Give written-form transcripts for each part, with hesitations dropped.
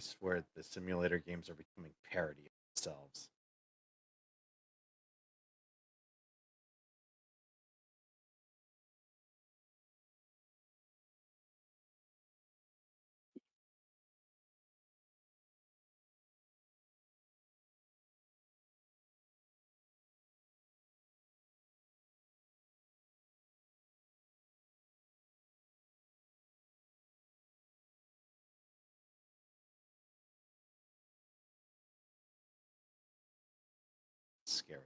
swear the simulator games are becoming parody of themselves. It's scary.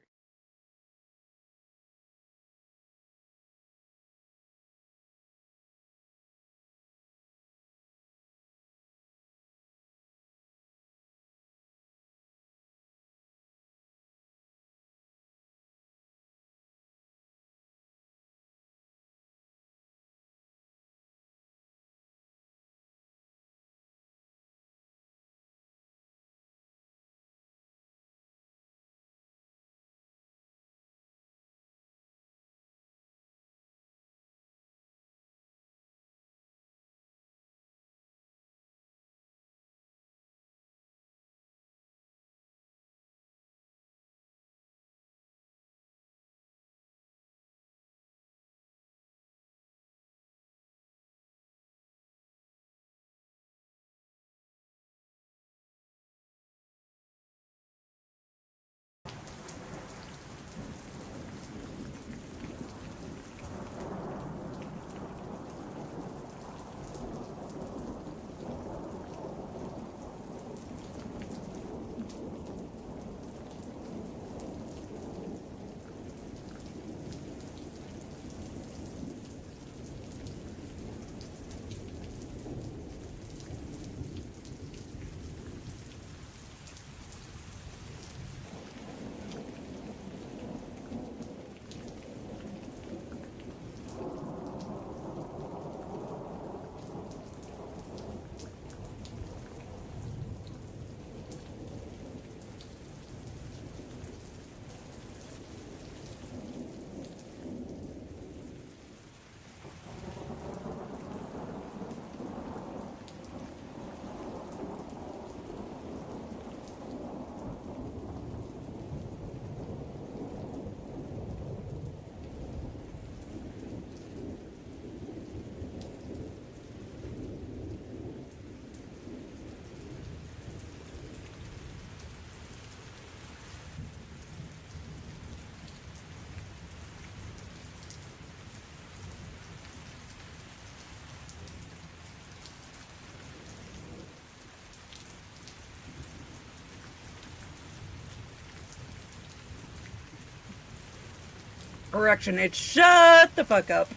Correction, it's shut the fuck up.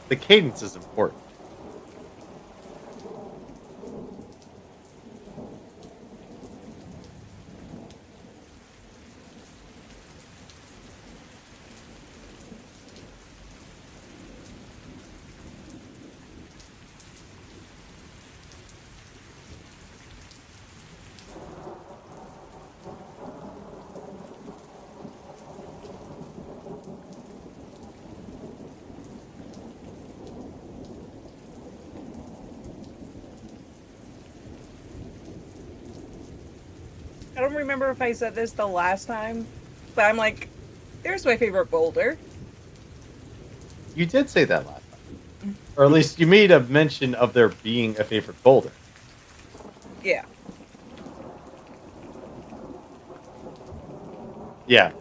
The cadence is important. I don't remember if I said this the last time, but I'm like, there's my favorite boulder. You did say that last time. Or at least you made a mention of there being a favorite boulder. Yeah. Yeah.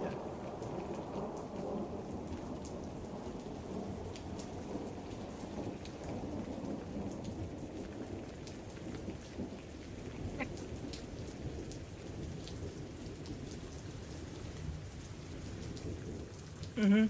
Mm-hmm.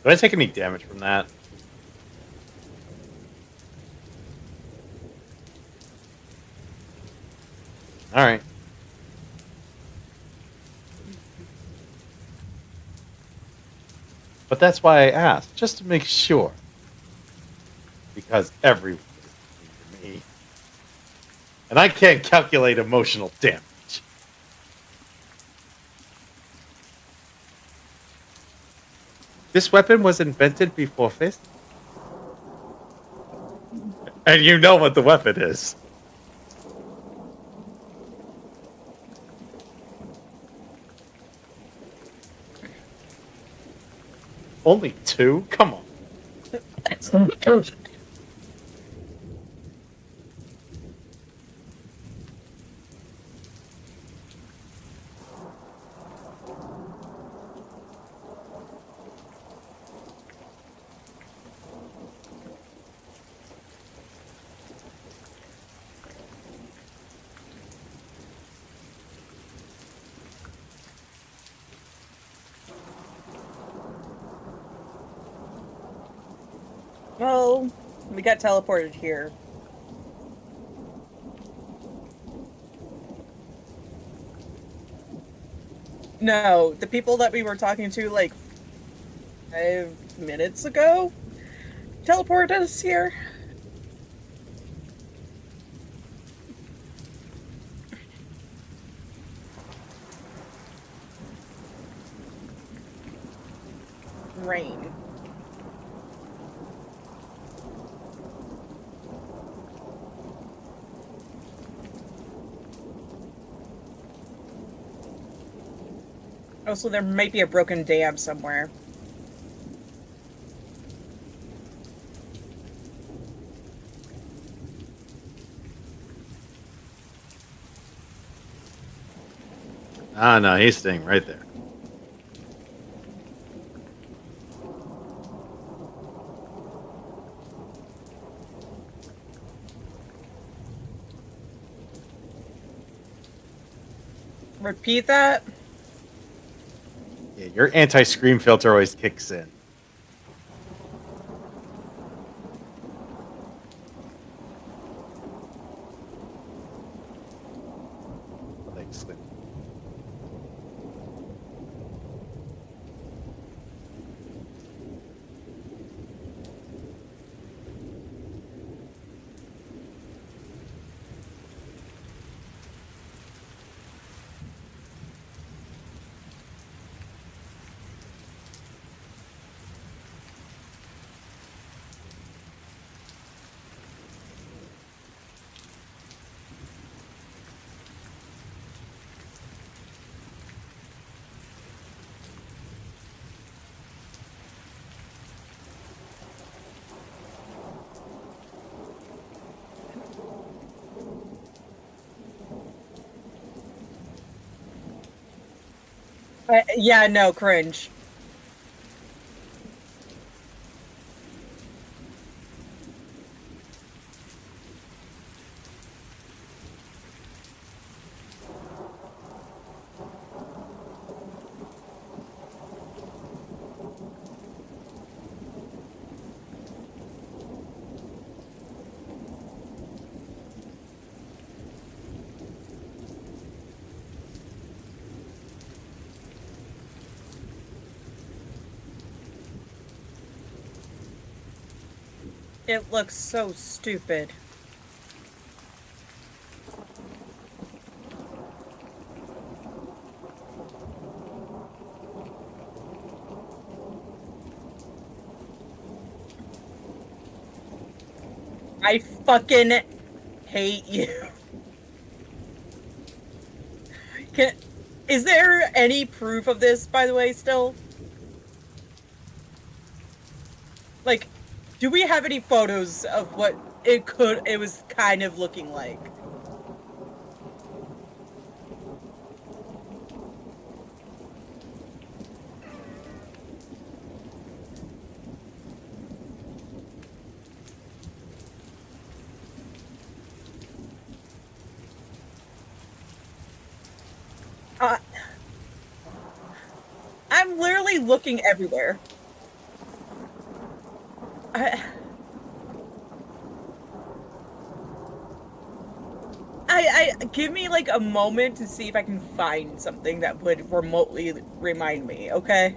Do I take any damage from that? All right. But that's why I asked, just to make sure. Because everyone is mean to me. And I can't calculate emotional damage. This weapon was invented before Fist? And you know what the weapon is. Only 2? Come on. Well, we got teleported here. No, the people that we were talking to like 5 minutes ago teleported us here. Rain. Oh, so there might be a broken dam somewhere. Ah, no, he's staying right there. Repeat that? Yeah, your anti-scream filter always kicks in. Thanks, Slim. Yeah, no, cringe. It looks so stupid. I fucking hate you. Can, is there any proof of this, by the way, still? Like, do we have any photos of what it was kind of looking like? I'm literally looking everywhere. I give me like a moment to see if I can find something that would remotely remind me, okay?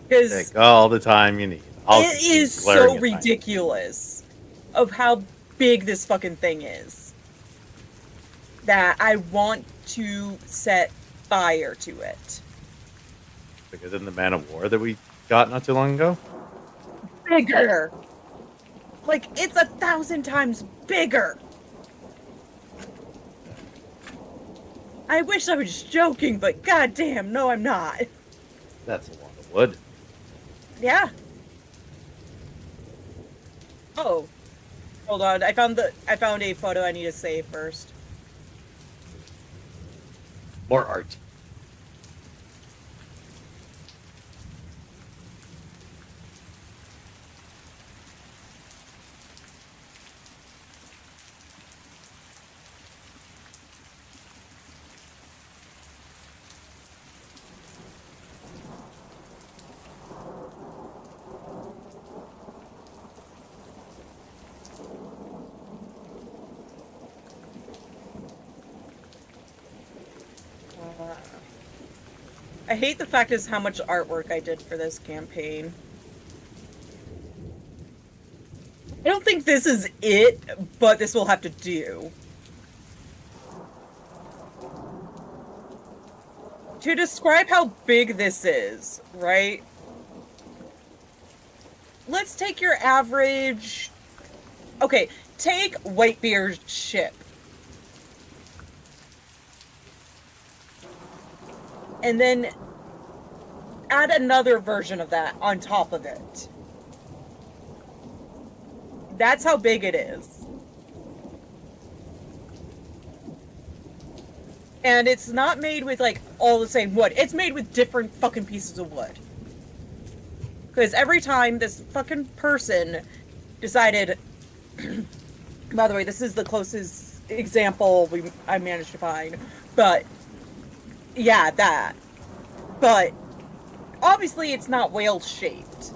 Because Take all the time you need. I'll it continue is glaring so at my- ridiculous of how big this fucking thing is that I want to set fire to it. Bigger than the Man of War that we got not too long ago. Bigger! Like, it's 1,000 times bigger! I wish I was joking, but goddamn, no, I'm not. That's a lot of wood. Yeah. Oh. Hold on, I found a photo I need to save first. More art. I hate the fact is how much artwork I did for this campaign. I don't think this is it, but this will have to do. To describe how big this is, right? Let's take your average... Okay, take Whitebeard's ship. And then add another version of that on top of it. That's how big it is. And it's not made with, like, all the same wood. It's made with different fucking pieces of wood. Because every time this fucking person decided... By the way, this is the closest example I managed to find. But... yeah, that. But... obviously it's not whale-shaped.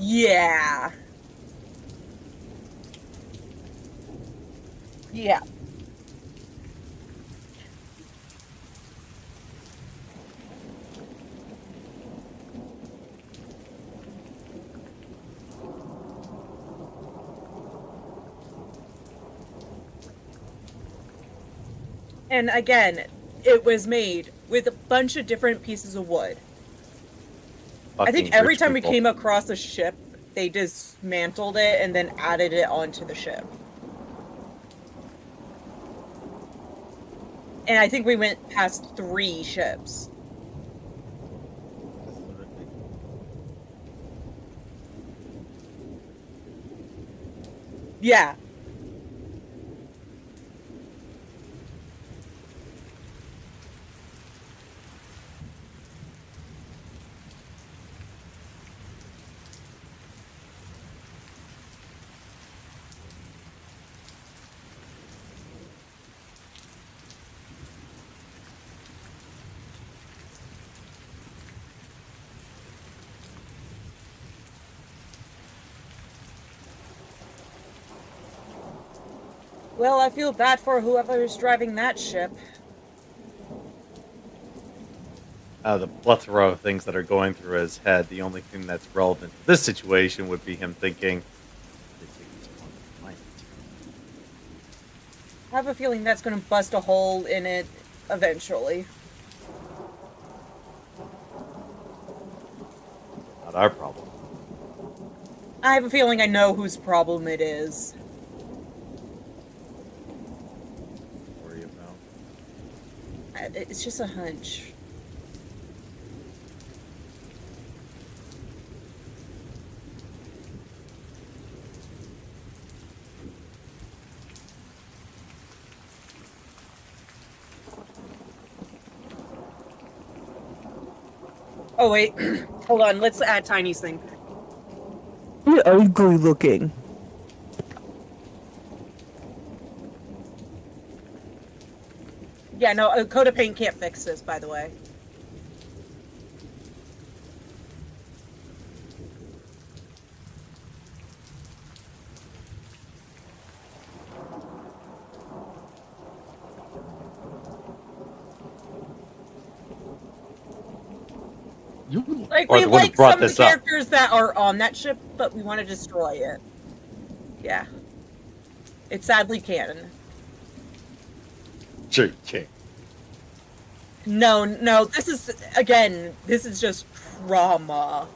Yeah. Yeah. And again, it was made with a bunch of different pieces of wood. I think Fucking every rich time we people. came across a ship, they dismantled it and then added it onto the ship. And I think we went past 3 ships. Yeah. Well, I feel bad for whoever is driving that ship. The plethora of things that are going through his head, the only thing that's relevant to this situation would be him thinking, I have a feeling that's going to bust a hole in it eventually. not our problem. I have a feeling I know whose problem it is. Worry about. It's just a hunch. Oh wait, hold on, let's add Tiny's thing. You're ugly looking. Yeah, no, a coat of paint can't fix this, by the way. You Like, are we the one who like some brought of the this up. characters that are on that ship, but we want to destroy it. Yeah. It's sadly canon. Sure, you can't. No, no, this is, again, this is just trauma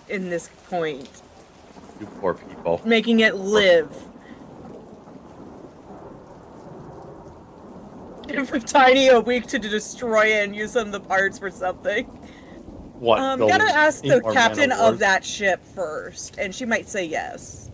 in this point. You poor people. Making it live. Give Tiny a week to destroy it and use some of the parts for something. What? Gotta ask the more captain man-o'-wars? of that ship first, and she might say yes.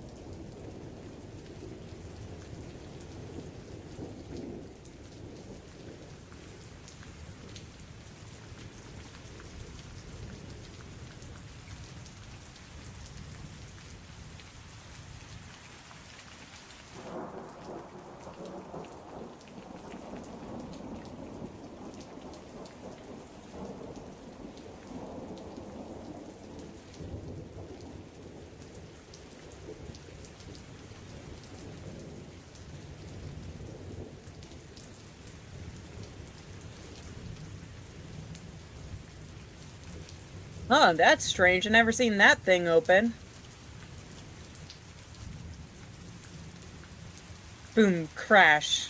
Huh, that's strange. I've never seen that thing open. Boom, crash.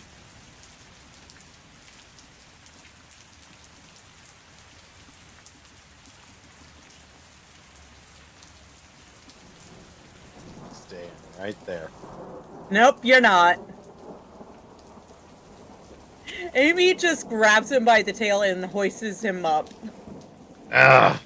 Staying right there. Nope, you're not. Amy just grabs him by the tail and hoists him up. Ah.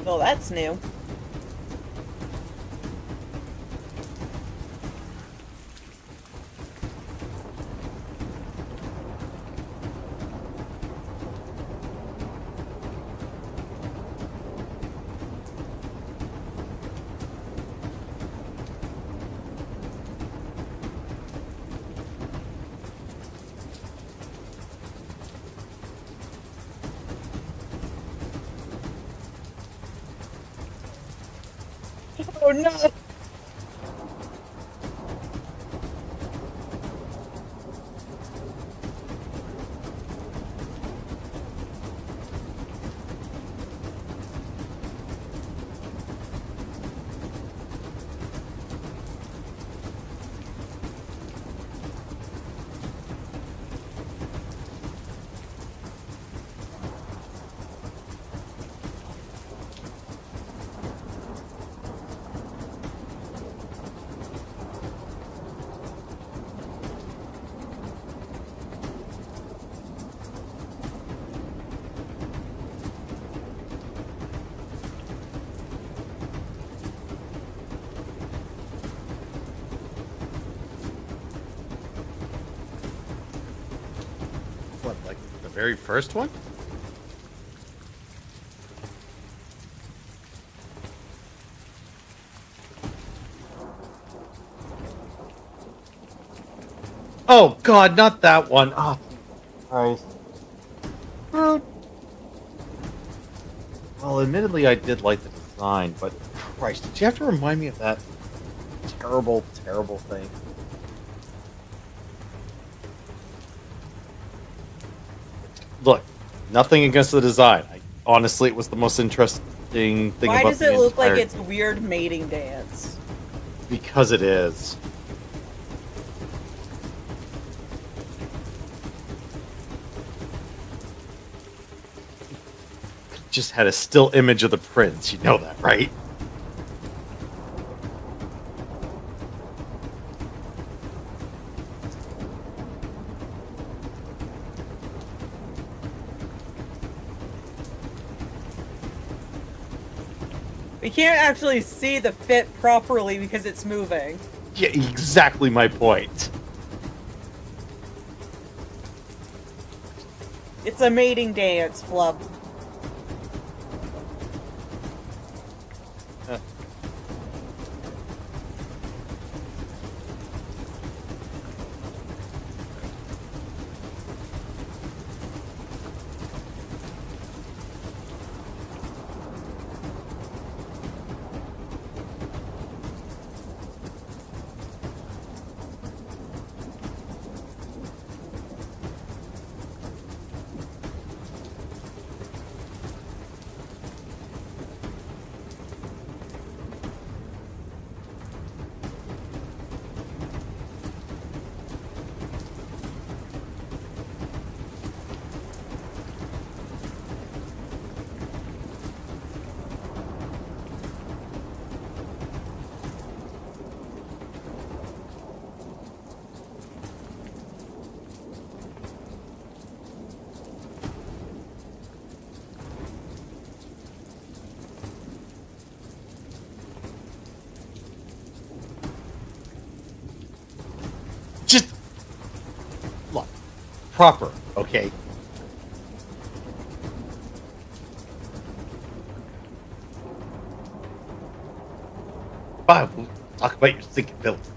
Well, that's new. Oh no! What, like the very first one? Oh God, not that one. Oh, Christ. Dude. Well, admittedly, I did like the design, but Christ, did you have to remind me of that terrible, terrible thing? Look, nothing against the design. Honestly, it was the most interesting thing Why about does the it look like entire- it's a weird mating dance? Because it is. Just had a still image of the prince. You know that, right? We can't actually see the fit properly because it's moving. Yeah, exactly my point. It's a mating dance, Flub. Just look, proper, okay? Fine, we'll talk about your stinking ability.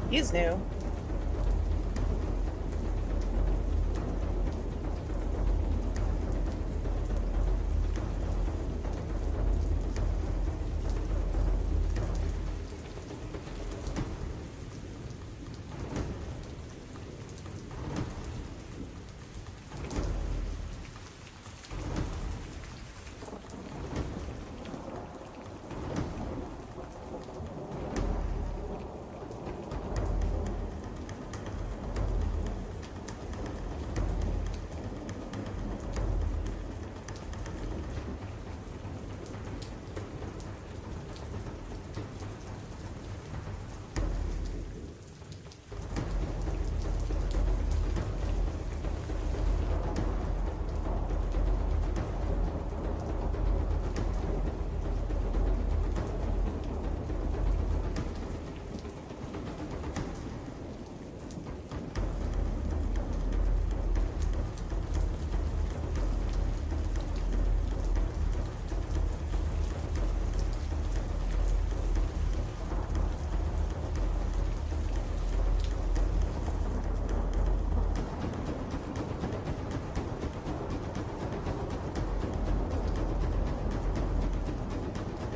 He's new.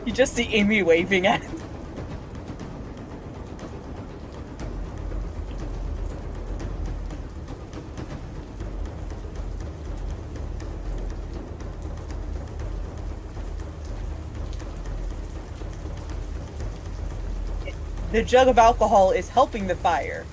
You just see Amy waving at him. The jug of alcohol is helping the fire.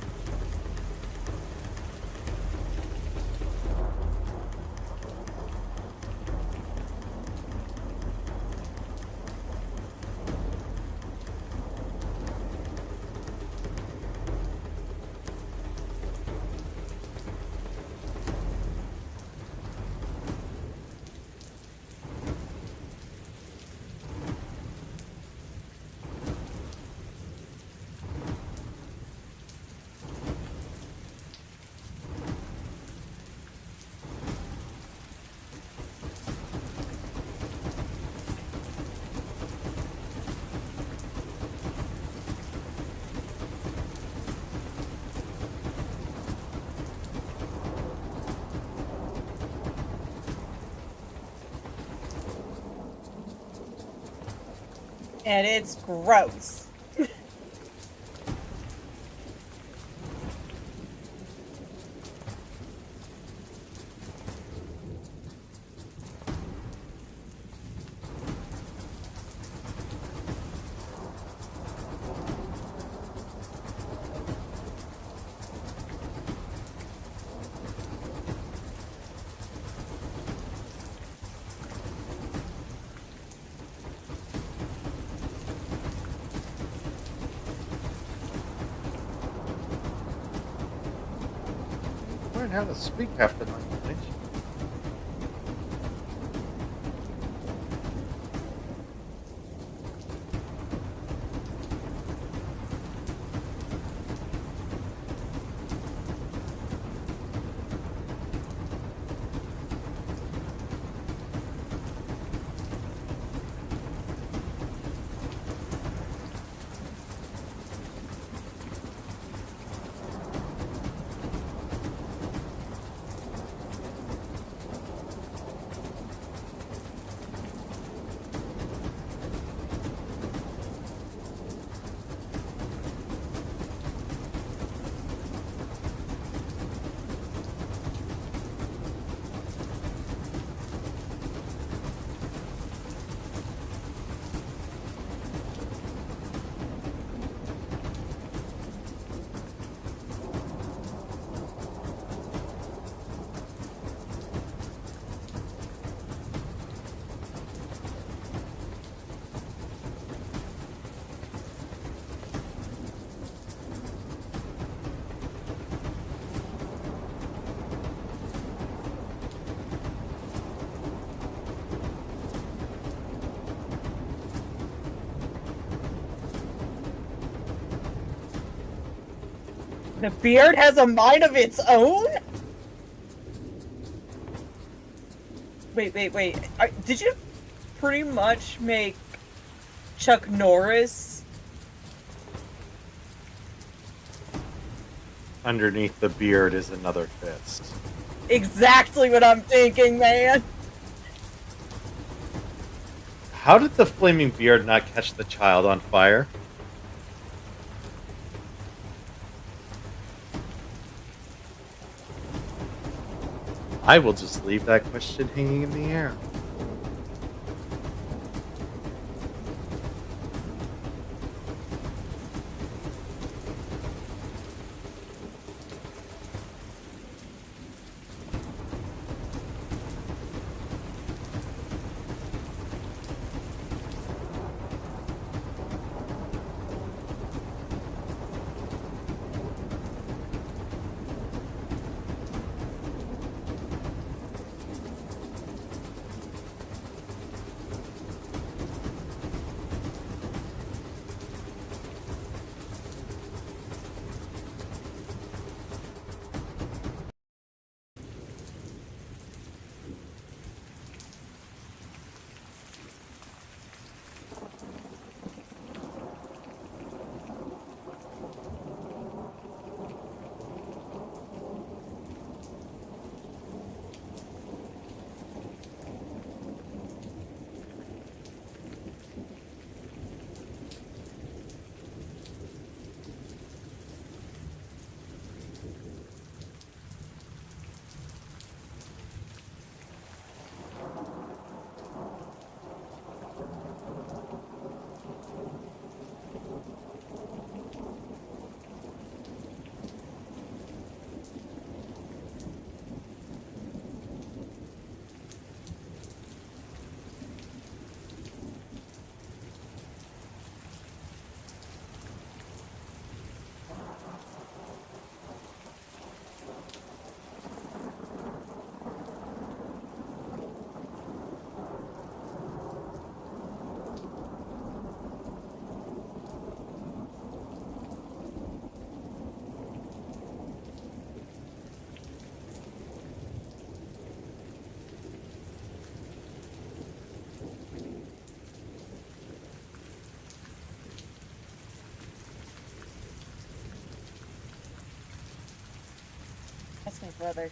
And it's gross. Learn how to speak half the language. The beard has a mind of its own? Wait. Did you pretty much make Chuck Norris underneath the beard is another fist. Exactly what I'm thinking, man. How did the flaming beard not catch the child on fire? I will just leave that question hanging in the air. That's my brother.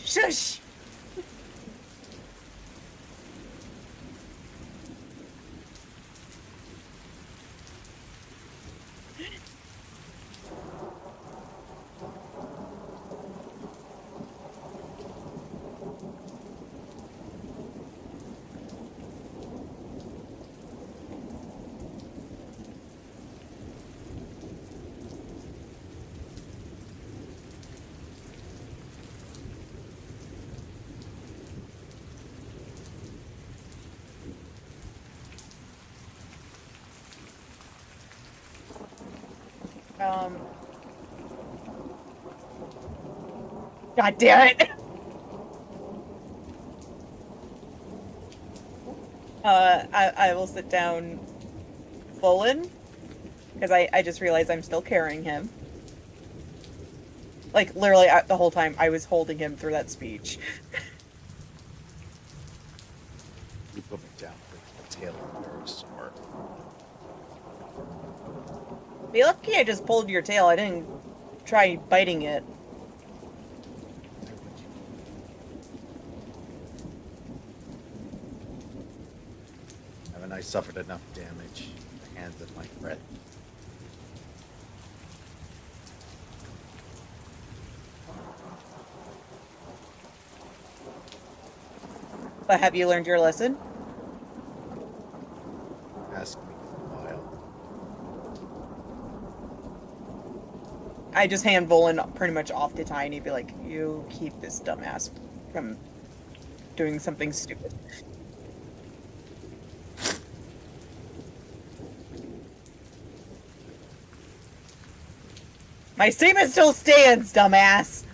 Shush! Um. God damn it! I will sit down Volan, because I just realized I'm still carrying him. Like, literally, the whole time I was holding him through that speech. You put me down for the tail of your sword. Be lucky I just pulled your tail. I didn't try biting it. Haven't I suffered enough damage at the hands of my friend? But have you learned your lesson? Ask me in a while. I just hand Volan pretty much off to Tiny and be like, you keep this dumbass from doing something stupid. My statement still stands, dumbass!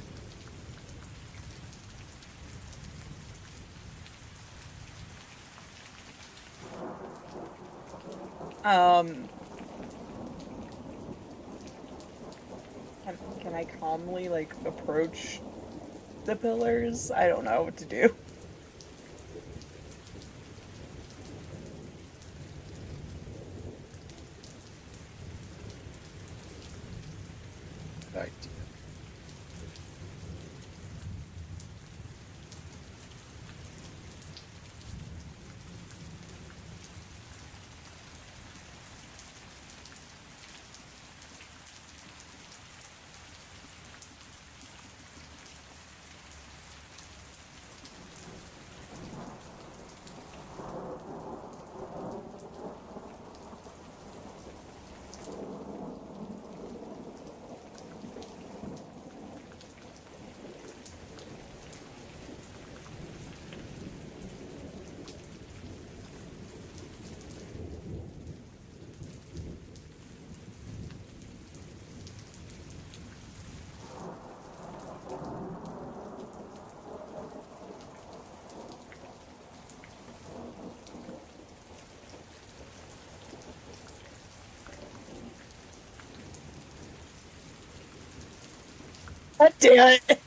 Um... Can I calmly, like, approach the pillars? I don't know what to do. Good idea. God damn it!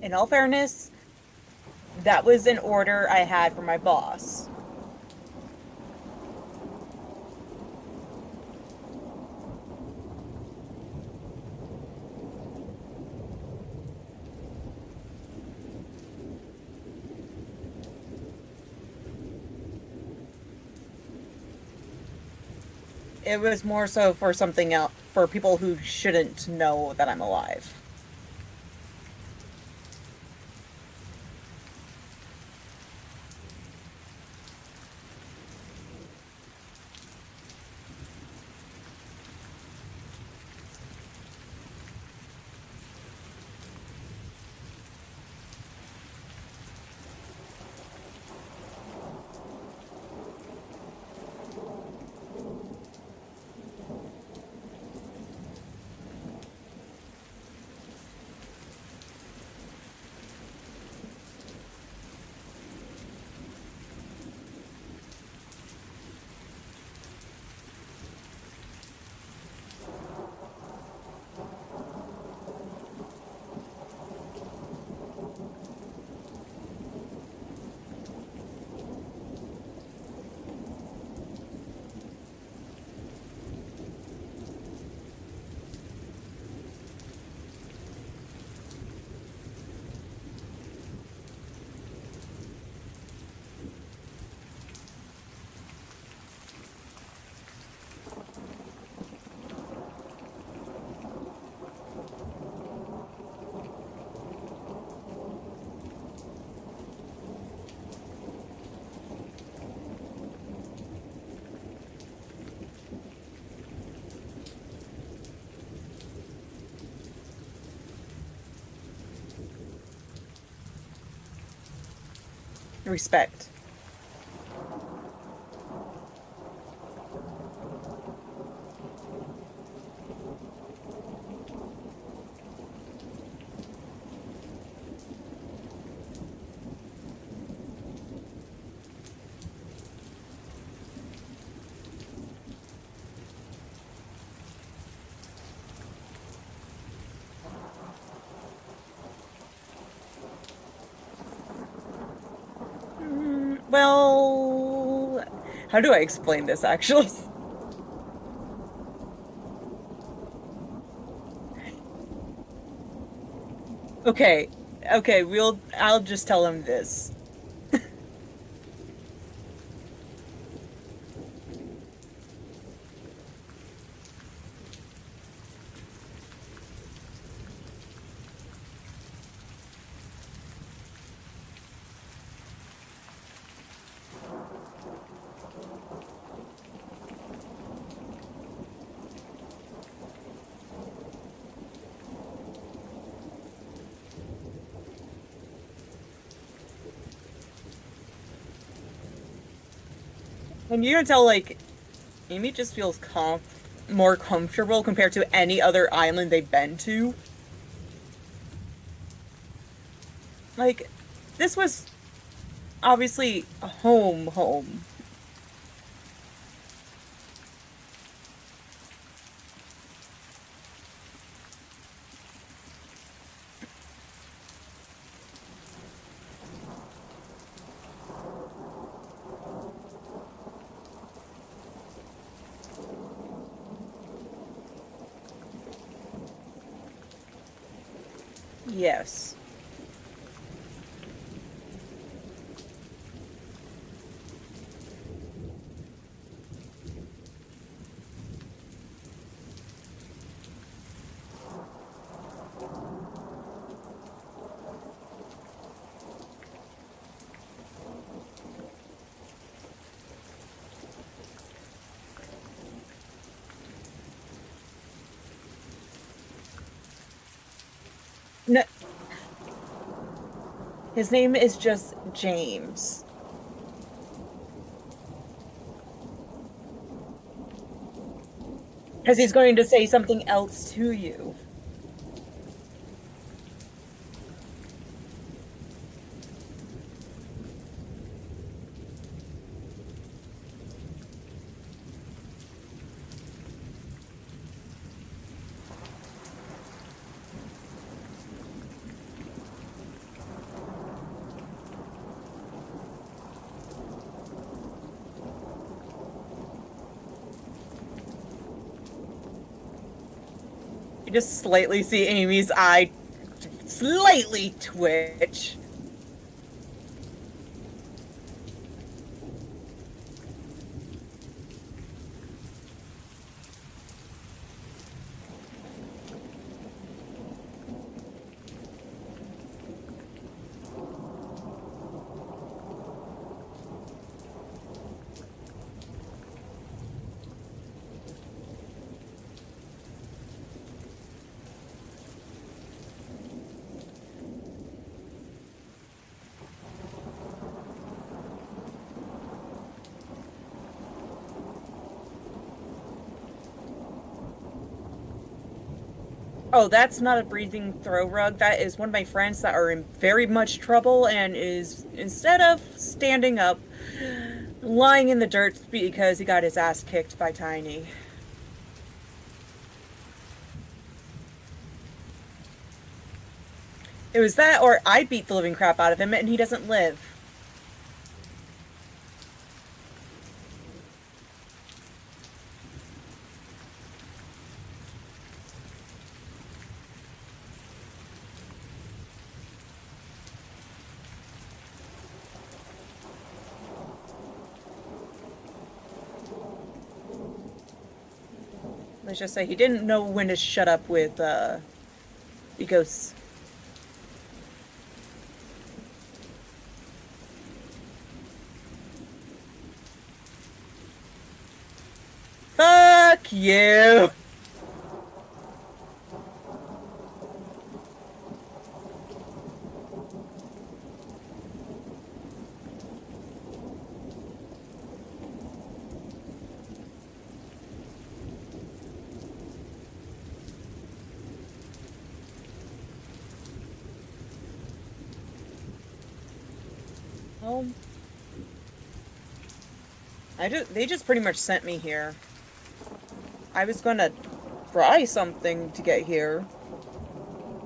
In all fairness, that was an order I had from my boss. It was more so for something else, for people who shouldn't know that I'm alive. Respect. Well, how do I explain this actually? Okay, okay, I'll just tell him this. And you can tell, like, Amy just feels more comfortable compared to any other island they've been to. Like, this was obviously a home. Yes. No, his name is just James. Because he's going to say something else to you. You just slightly see Amy's eye slightly twitch. Oh, that's not a breathing throw rug. That is one of my friends that are in very much trouble and is, instead of standing up, lying in the dirt because he got his ass kicked by Tiny. It was that, or I beat the living crap out of him and he doesn't live. Let's just say he didn't know when to shut up with, because... Fuck you! Oh. They just pretty much sent me here. I was gonna try something to get here.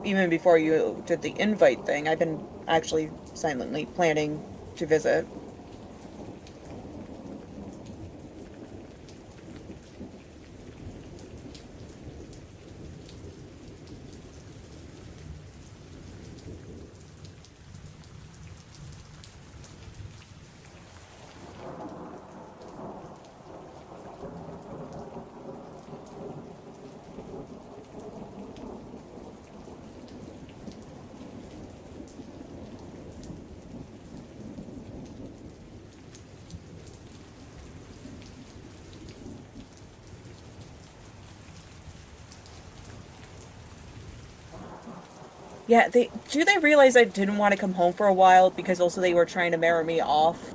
Even before you did the invite thing, I've been actually silently planning to visit. Yeah, do they realize I didn't want to come home for a while because also they were trying to marry me off?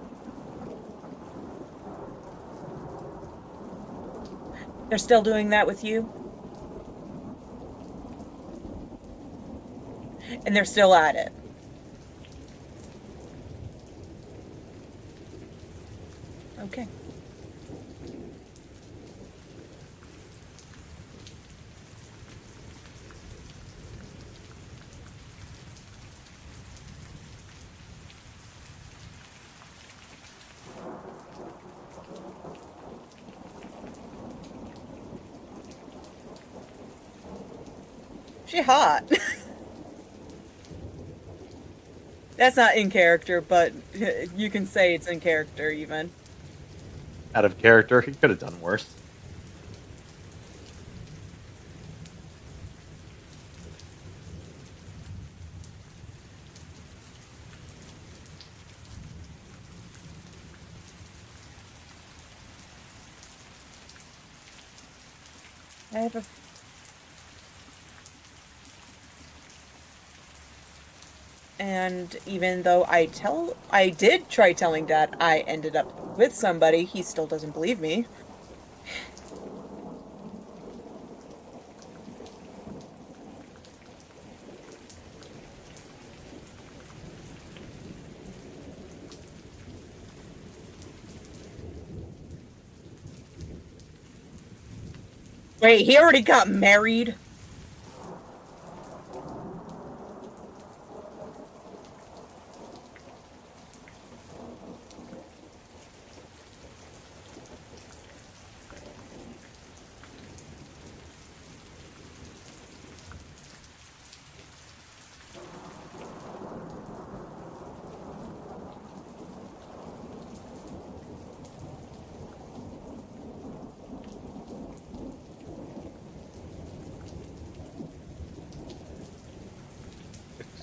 They're still doing that with you? And they're still at it. Okay. She hot. That's not in character, but you can say it's in character even. Out of character, he could have done worse. I have a... And even though I did try telling Dad I ended up with somebody, he still doesn't believe me. Wait, he already got married?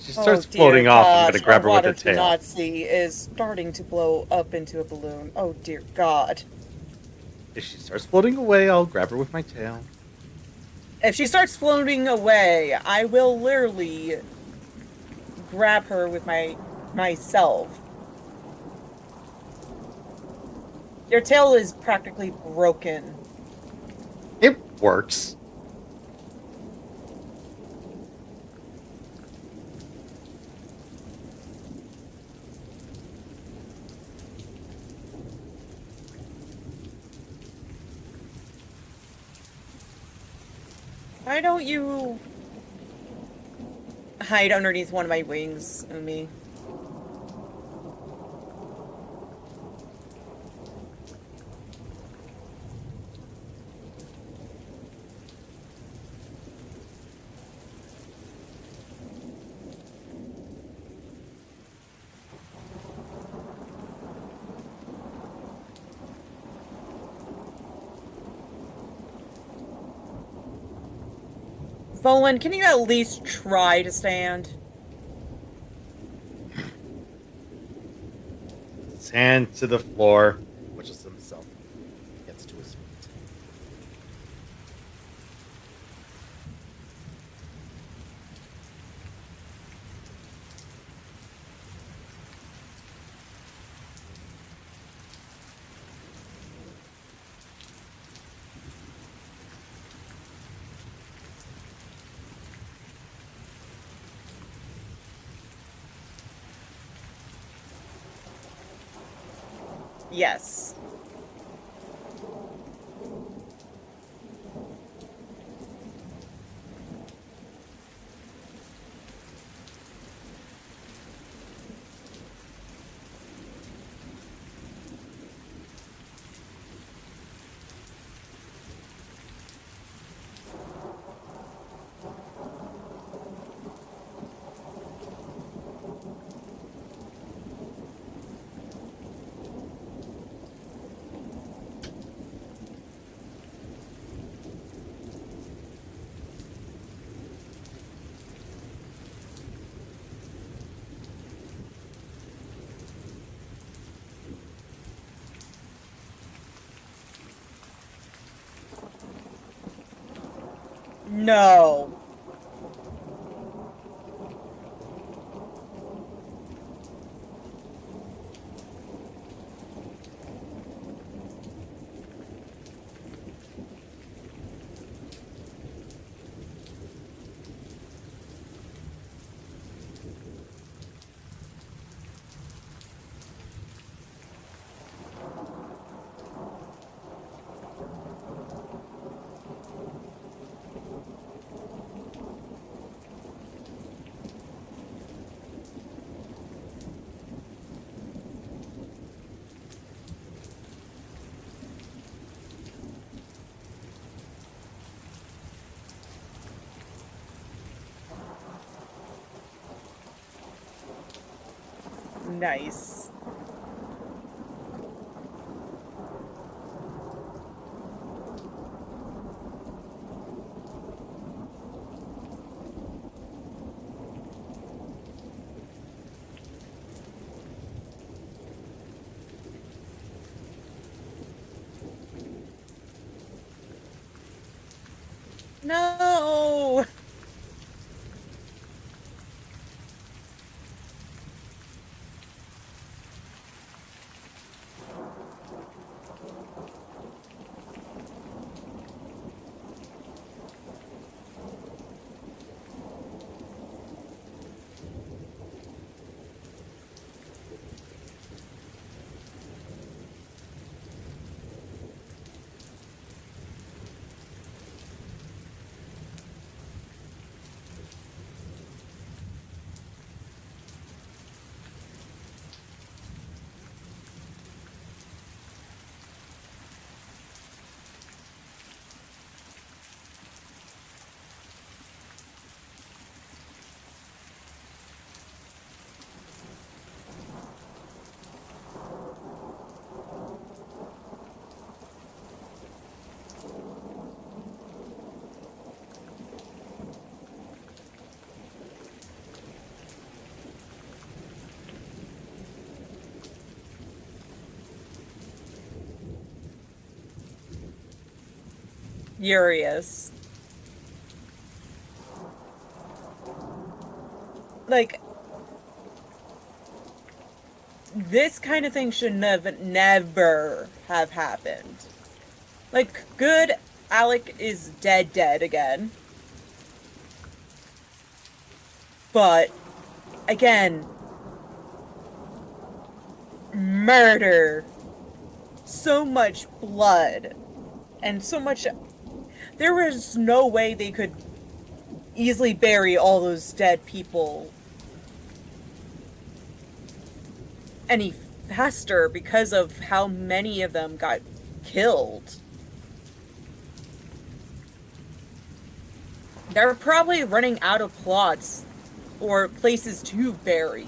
She starts floating off. I'm gonna grab her with the tail. Nazi is starting to blow up into a balloon. Oh dear God. If she starts floating away, I'll grab her with my tail. If she starts floating away, I will literally grab her with myself. Your tail is practically broken. It works. Why don't you hide underneath one of my wings, Umi? Volan, can you at least try to stand? His hand to the floor, pushes himself, gets to his feet. Yes. No. Nice. No. Furious. Like, this kind of thing should never have happened. Like, good Alec is dead again. But, again, murder. So much blood. And so much There was no way they could easily bury all those dead people any faster because of how many of them got killed. They're probably running out of plots or places to bury.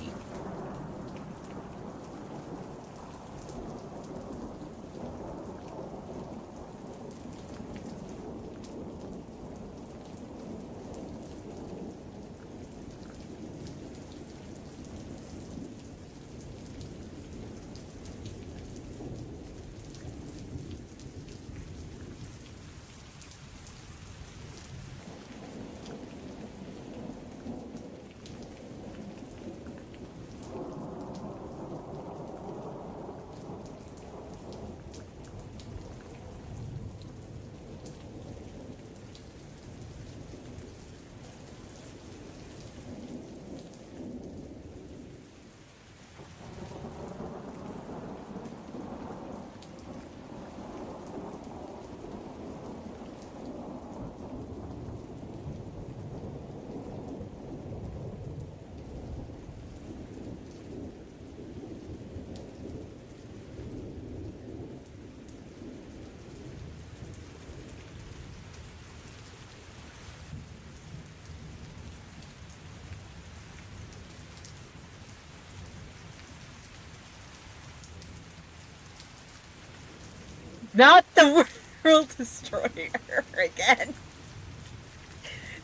Not the World Destroyer again.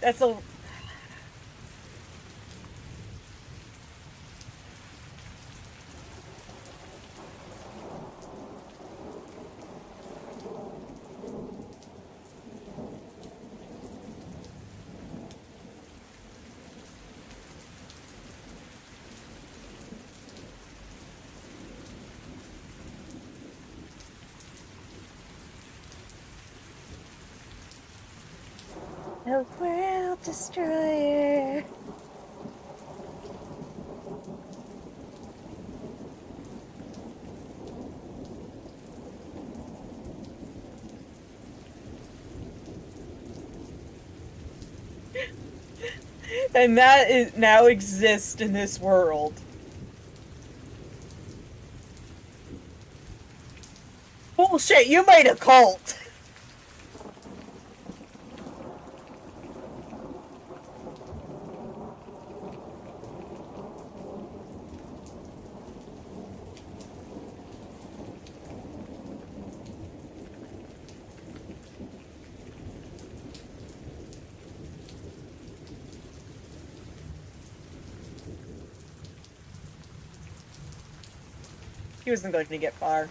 That's a... The World Destroyer. And that is now exists in this world. Bullshit, you made a cult! He wasn't going to get far.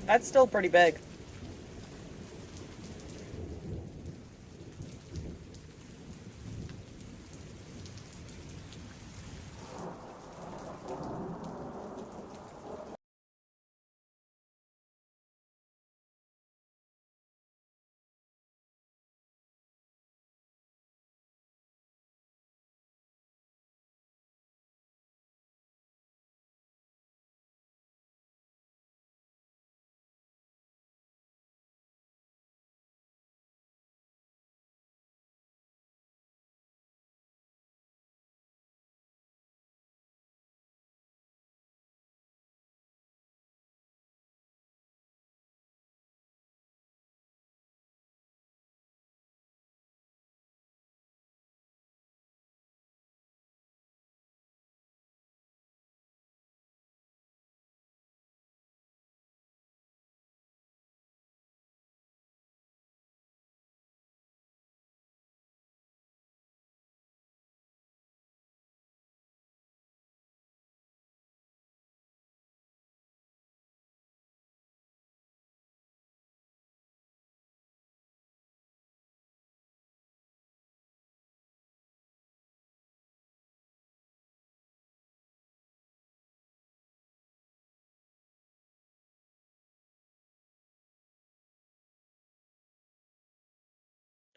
That's still pretty big.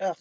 Ugh.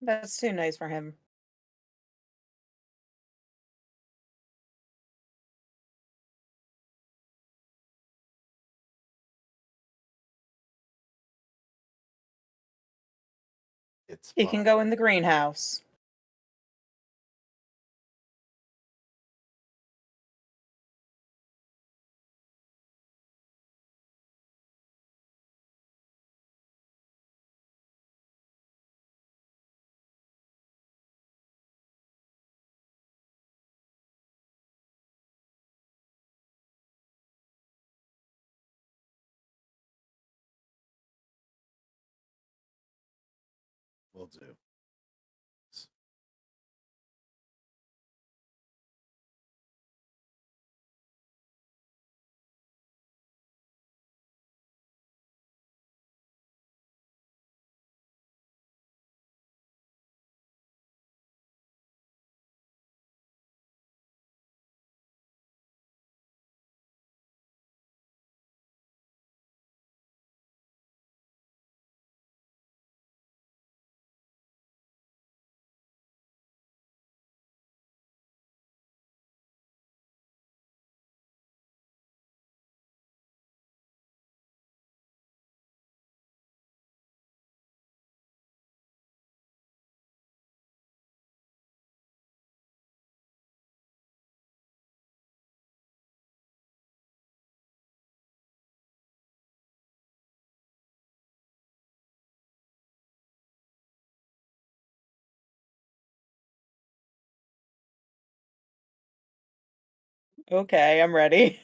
That's too nice for him. It's He fine. can go in the greenhouse. We'll do. Okay, I'm ready.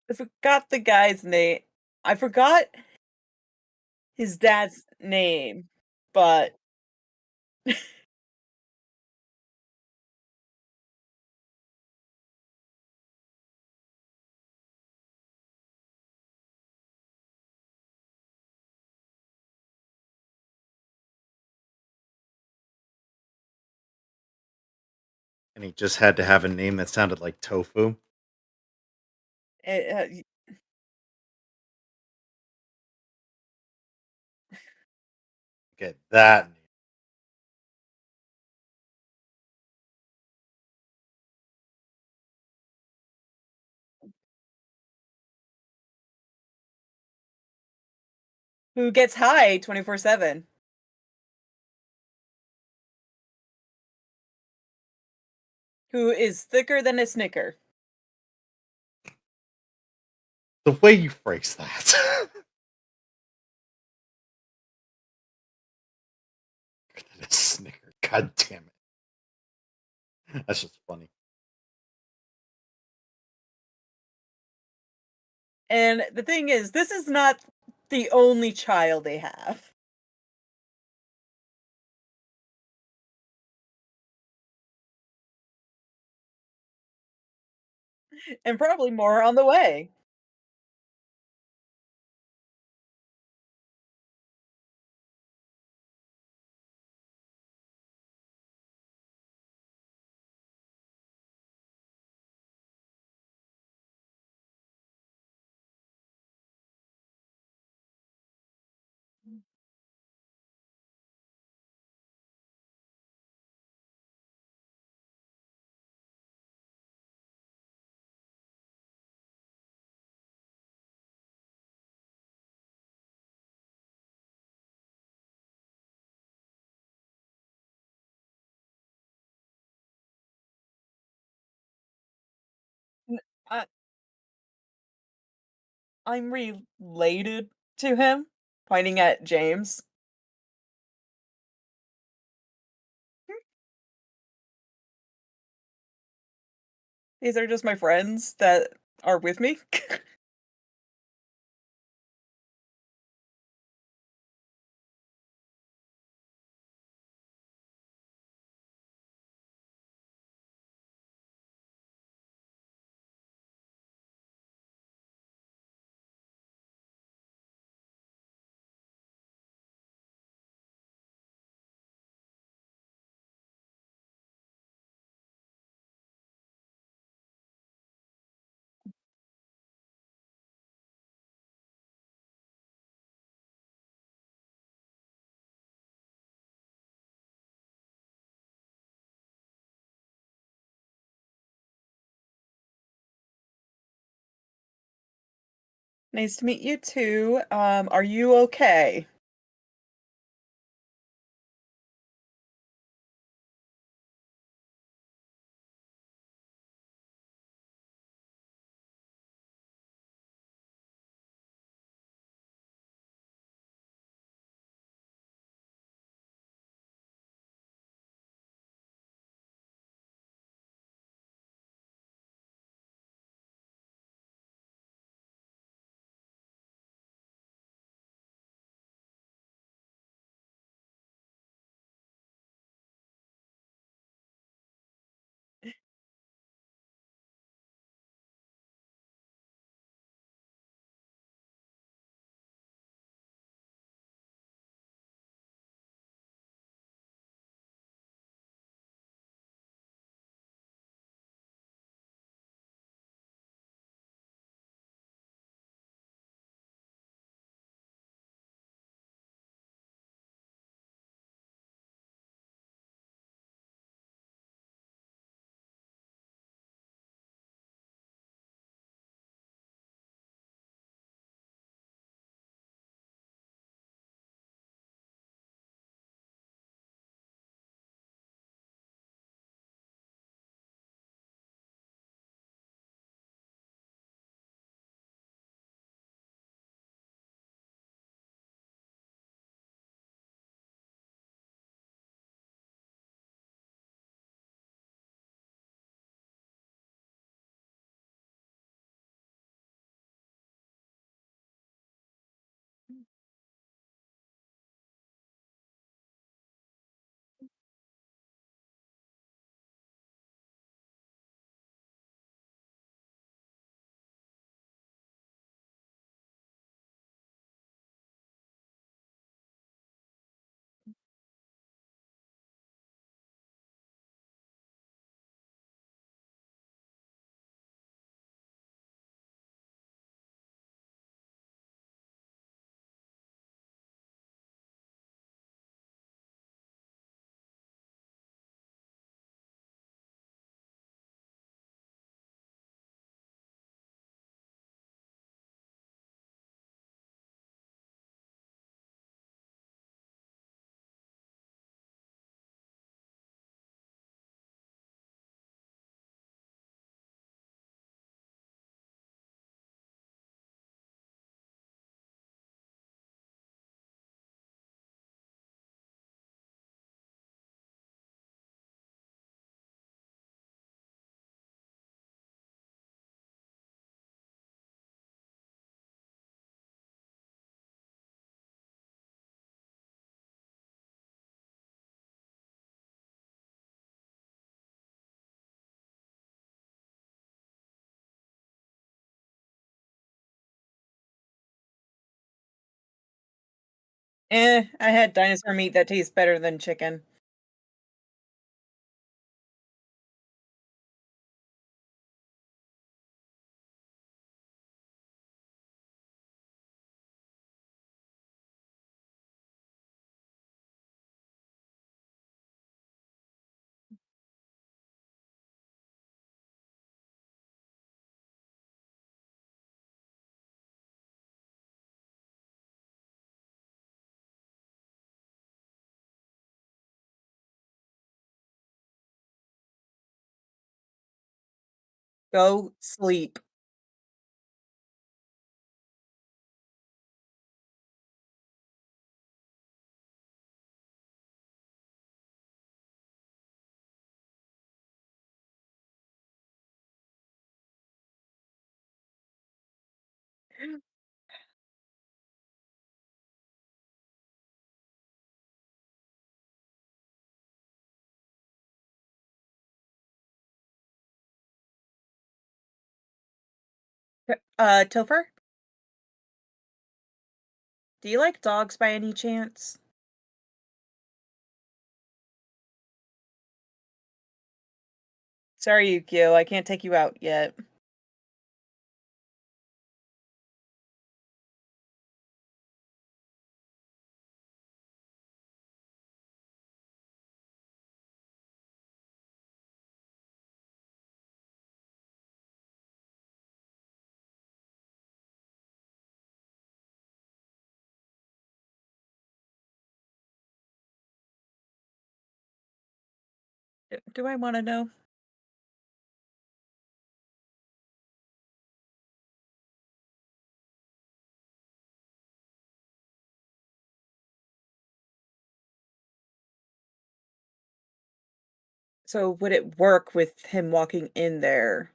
I forgot the guy's name. I forgot his dad's name, but And he just had to have a name that sounded like tofu. it, Get that. who gets high 24/7, who is thicker than a Snicker. The way you phrase that. A snicker. God damn it. That's just funny. And the thing is, this is not the only child they have. And probably more on the way. N I I'm related to him, pointing at James. These are just my friends that are with me. Nice to meet you too. Are you okay? I had dinosaur meat that tastes better than chicken. Go sleep. Topher, do you like dogs by any chance? Sorry, Yukio, I can't take you out yet. Do I want to know? So would it work with him walking in there?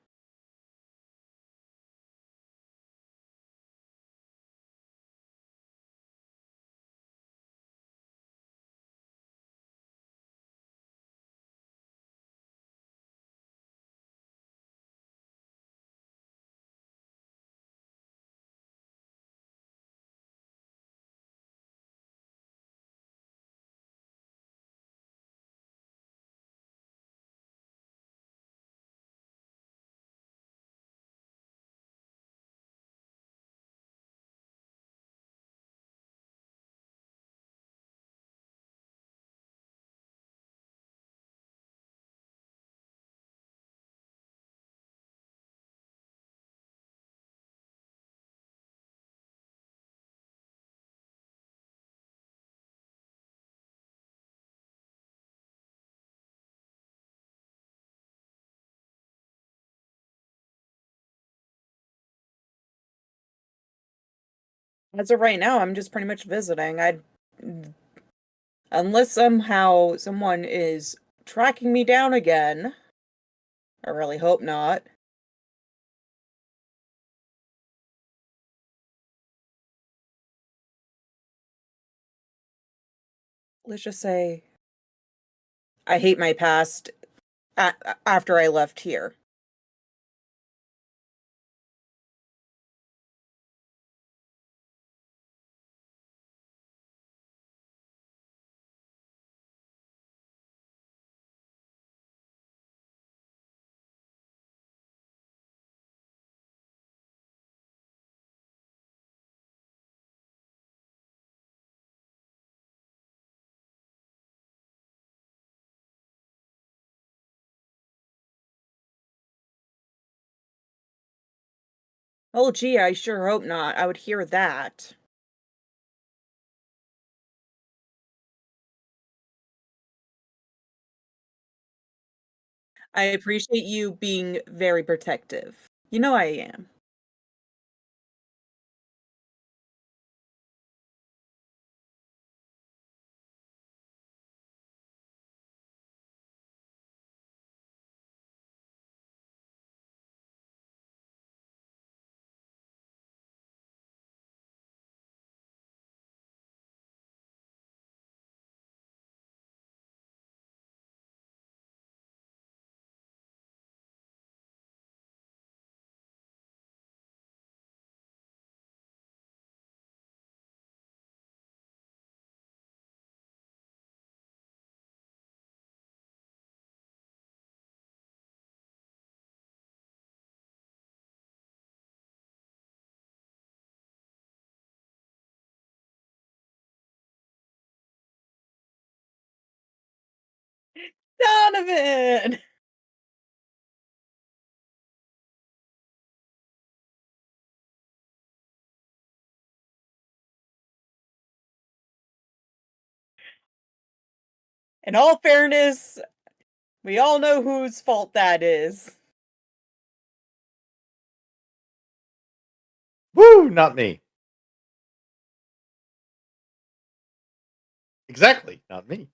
As of right now, I'm just pretty much visiting. I, unless somehow someone is tracking me down again. I really hope not. Let's just say I hate my past after I left here. Oh, gee, I sure hope not. I would hear that. I appreciate you being very protective. You know I am. Donovan! In all fairness, we all know whose fault that is. Woo! Not me. Exactly. Not me.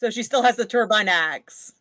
So she still has the turbine axe.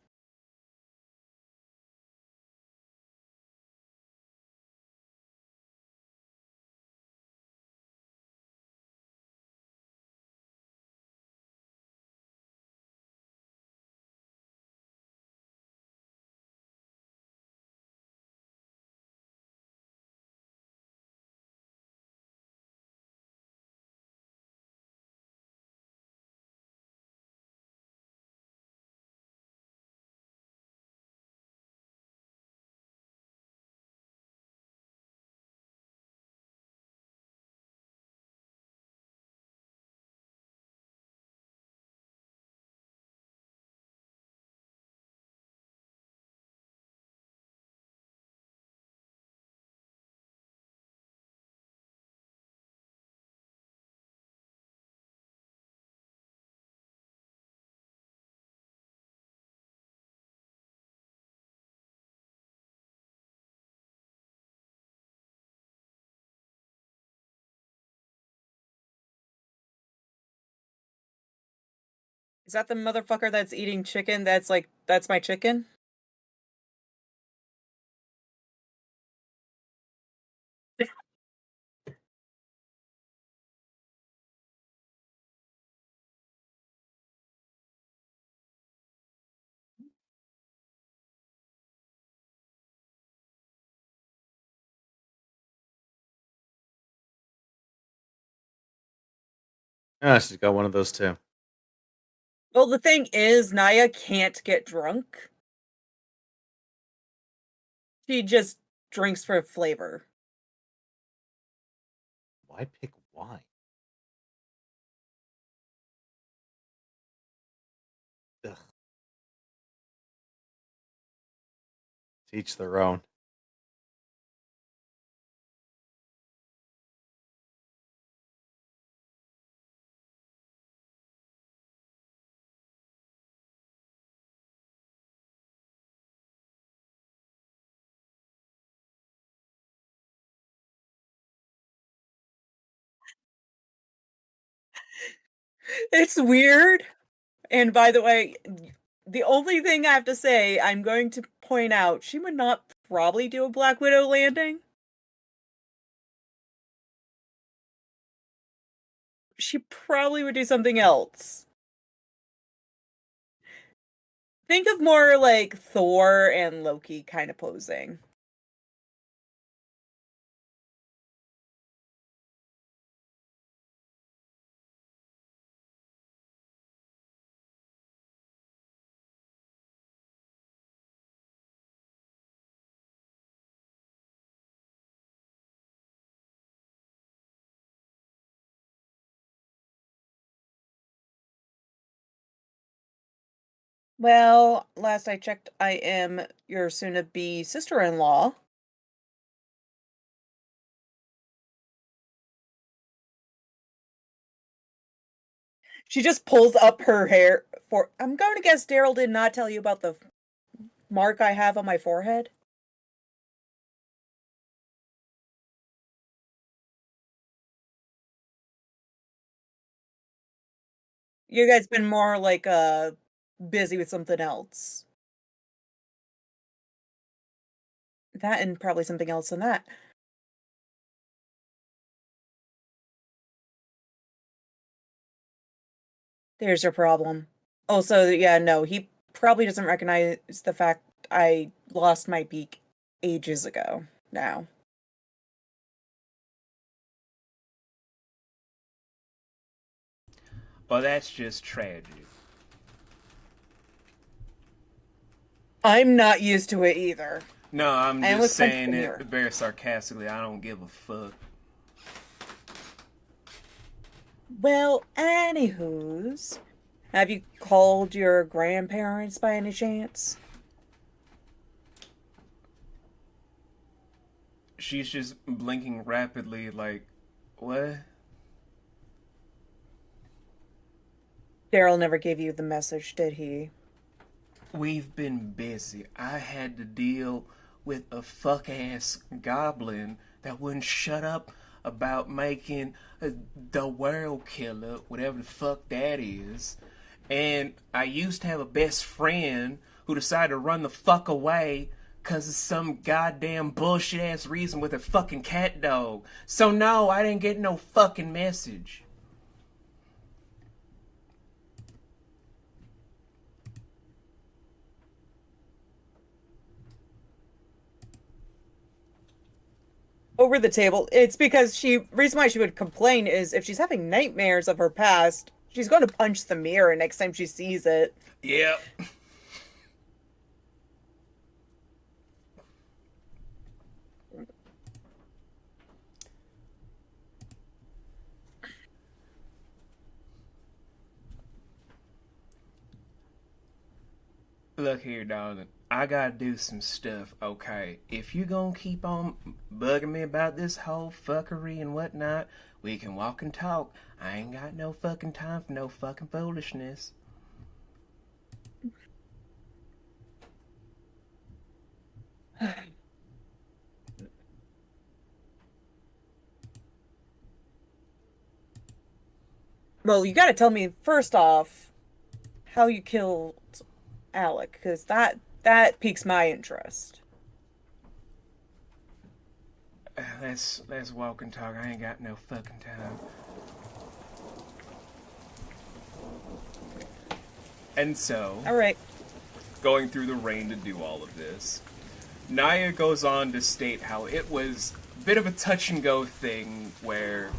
Is that the motherfucker that's eating chicken that's like, that's my chicken? Ah, she's got one of those too. Well, the thing is, Naya can't get drunk. She just drinks for flavor. Why pick wine? Ugh. Teach their own. It's weird. And by the way, the only thing I have to say, I'm going to point out, she would not probably do a Black Widow landing. She probably would do something else. Think of more like Thor and Loki kind of posing. Well, last I checked, I am your soon-to-be sister-in-law. She just pulls up her hair for. I'm going to guess Daryl did not tell you about the mark I have on my forehead. You guys been more like busy with something else. That and probably something else than that. There's your problem. Also, yeah, no, he probably doesn't recognize the fact I lost my beak ages ago now. Well, that's just tragic. I'm not used to it either. No, I'm And it just was fun saying to it hear. very sarcastically. I don't give a fuck. Well, anywho's, have you called your grandparents by any chance? She's just blinking rapidly, like, what? Daryl never gave you the message, did he? We've been busy. I had to deal with a fuck ass goblin that wouldn't shut up about making the world killer, whatever the fuck that is. And I used to have a best friend who decided to run the fuck away because of some goddamn bullshit ass reason with a fucking cat dog. So no, I didn't get no fucking message. Over the table. It's because reason why she would complain is if she's having nightmares of her past, she's going to punch the mirror next time she sees it. Yep. Look here, darling. I gotta do some stuff, okay? If you gonna keep on bugging me about this whole fuckery and whatnot, we can walk and talk. I ain't got no fucking time for no fucking foolishness. Well, you got to tell me first off how you killed Alec, because that piques my interest. Let's walk and talk. I ain't got no fucking time. And so, All right. going through the rain to do all of this, Naya goes on to state how it was a bit of a touch and go thing where,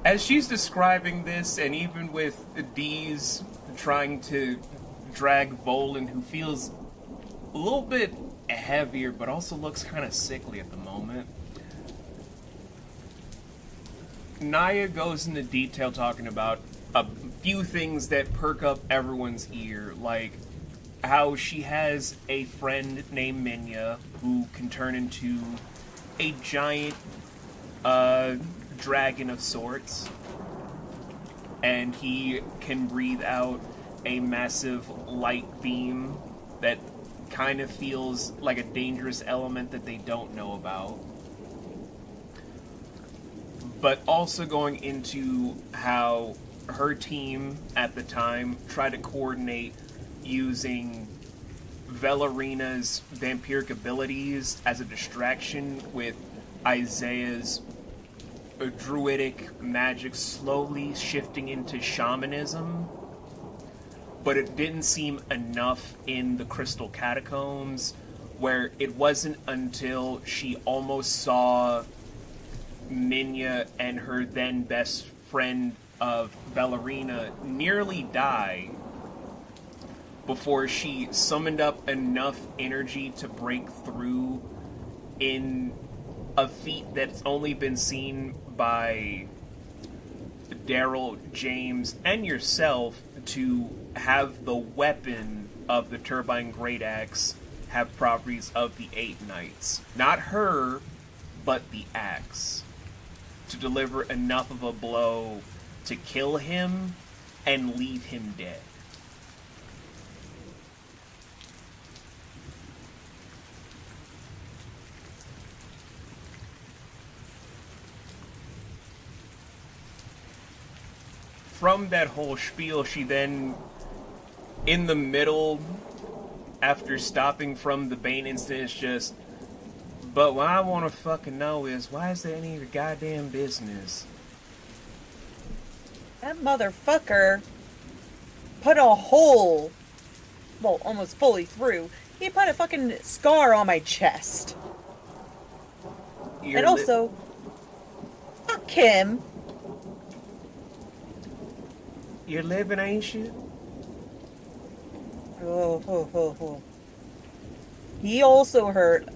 as she's describing this, and even with Dee's trying to drag Volan, who feels a little bit heavier but also looks kind of sickly at the moment, Naya goes into detail talking about a few things that perk up everyone's ear, like how she has a friend named Minya who can turn into a giant dragon of sorts, and he can breathe out a massive light beam that kind of feels like a dangerous element that they don't know about. But also going into how her team at the time tried to coordinate using Valerina's vampiric abilities as a distraction with Isaiah's druidic magic slowly shifting into shamanism, but it didn't seem enough in the Crystal Catacombs, where it wasn't until she almost saw Minya and her then best friend of Valerina nearly die before she summoned up enough energy to break through in a feat that's only been seen by Daryl, James, and yourself, to have the weapon of the Turbine Great Axe have properties of the Eight Knights. Not her, but the axe. To deliver enough of a blow to kill him and leave him dead. From that whole spiel, she then, in the middle, after stopping from the Bane incident, is just, but what I want to fucking know is, why is that any of your goddamn business? That motherfucker put a hole, well, almost fully through. He put a fucking scar on my chest. And also, fuck him. You're living, ain't you? Oh. He also hurt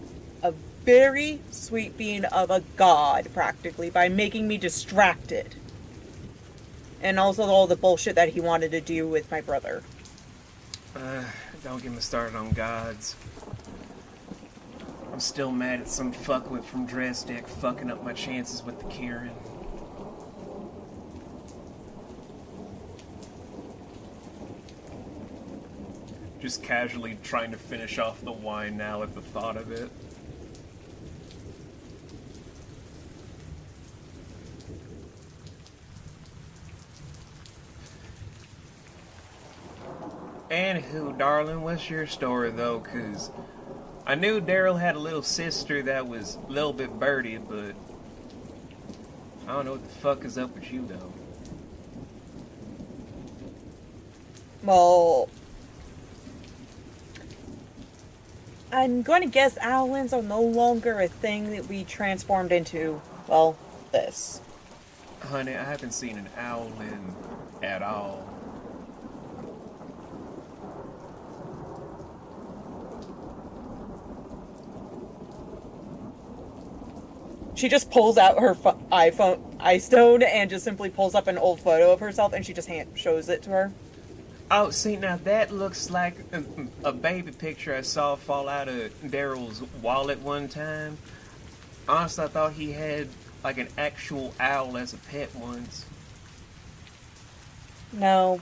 a very sweet being of a god, practically, by making me distracted. And also all the bullshit that he wanted to do with my brother. Don't get me started on gods. I'm still mad at some fuckwit from Dresdeck fucking up my chances with the Kieran. Just casually trying to finish off the wine now at the thought of it. Anywho, darling, what's your story though? 'Cause I knew Daryl had a little sister that was a little bit birdie, but I don't know what the fuck is up with you though. Well, I'm going to guess owlins are no longer a thing that we transformed into, well, this. Honey, I haven't seen an owlin at all. She just pulls out her iStone, and just simply pulls up an old photo of herself, and she just shows it to her. Oh, see, now that looks like a baby picture I saw fall out of Daryl's wallet one time. Honestly, I thought he had, like, an actual owl as a pet once. No.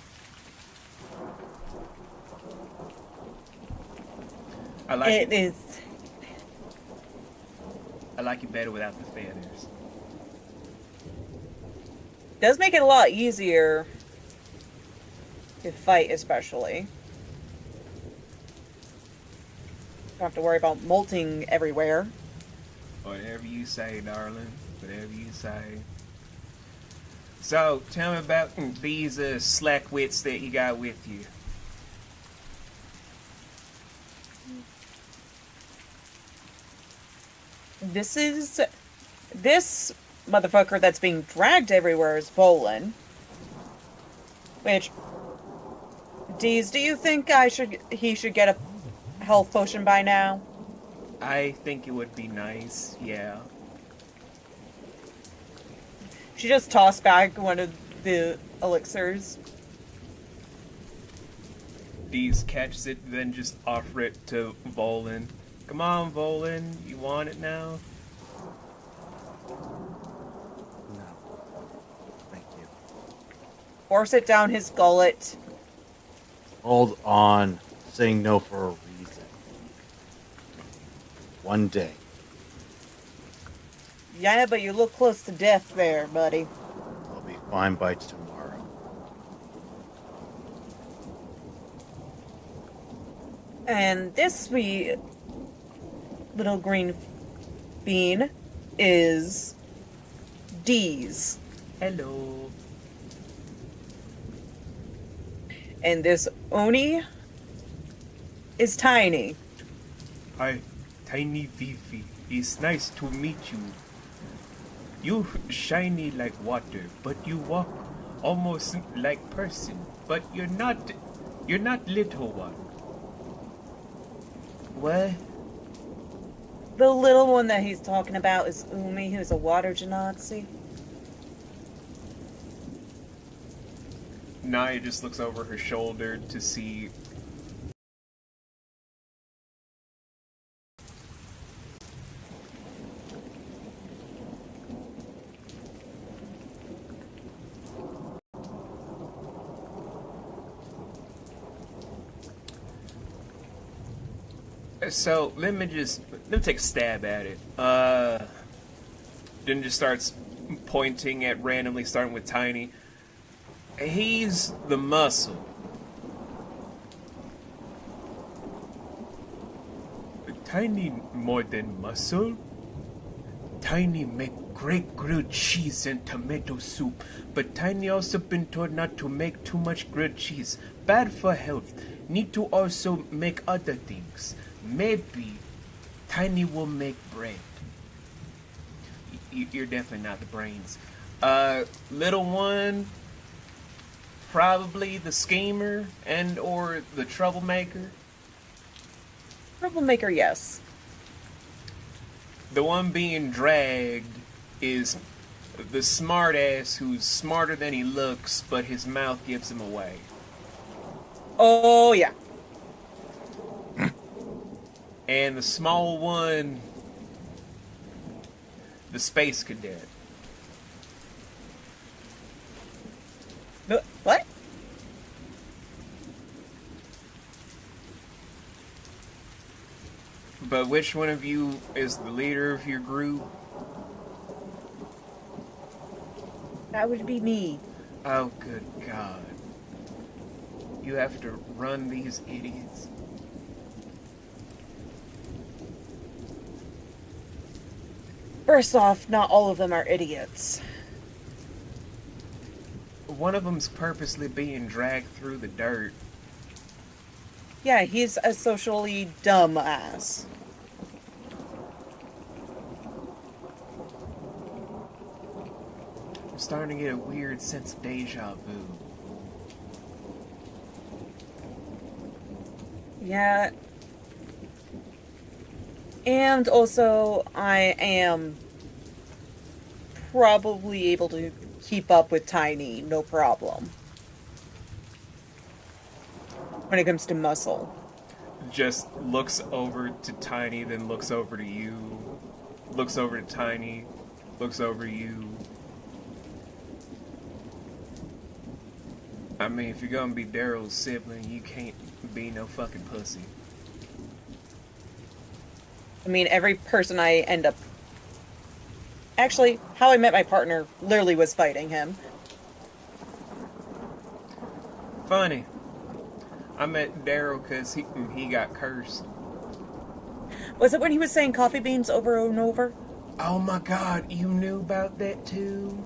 I like It is. I like it better without the feathers. Does make it a lot easier to fight, especially. Don't have to worry about molting everywhere. Whatever you say, darling. Whatever you say. So, tell me about these slack wits that you got with you. This motherfucker that's being dragged everywhere is Bolin. Which, Deez, do you think he should get a health potion by now? I think it would be nice, yeah. She just tossed back one of the elixirs. Deez catches it, then just offer it to Volin. Come on, Volin, you want it now? No. Thank you. Force it down his gullet. Hold on. Saying no for a reason. One day. Yeah, but you look close to death there, buddy. I'll be fine by tomorrow. And this sweet little green bean is D's. Hello. And this Oni is Tiny. Hi, Tiny Vivi. It's nice to meet you. You shiny like water, but you walk almost like person. But you're not little one. What? The little one that he's talking about is Umi, who's a water genasi. Naya just looks over her shoulder to see. So let me take a stab at it. Then just starts pointing at randomly, starting with Tiny. He's the muscle. Tiny more than muscle? Tiny make great grilled cheese and tomato soup, but Tiny also been told not to make too much grilled cheese. Bad for health. Need to also make other things. Maybe Tiny will make bread. You're definitely not the brains. Little one, probably the schemer and or the troublemaker. Troublemaker, yes. The one being dragged is the smartass who's smarter than he looks, but his mouth gives him away. Oh, yeah. And the small one, the space cadet. What? But which one of you is the leader of your group? That would be me. Oh, good God. You have to run these idiots. First off, not all of them are idiots. One of them's purposely being dragged through the dirt. Yeah, he's a socially dumb ass. I'm starting to get a weird sense of deja vu. Yeah. And also, I am probably able to keep up with Tiny, no problem. When it comes to muscle. Just looks over to Tiny, then looks over to you. Looks over to Tiny, looks over to you. I mean, if you're gonna be Daryl's sibling, you can't be no fucking pussy. I mean, every person I end up... Actually, how I met my partner literally was fighting him. Funny. I met Daryl because he got cursed. Was it when he was saying coffee beans over and over? Oh my God, you knew about that too?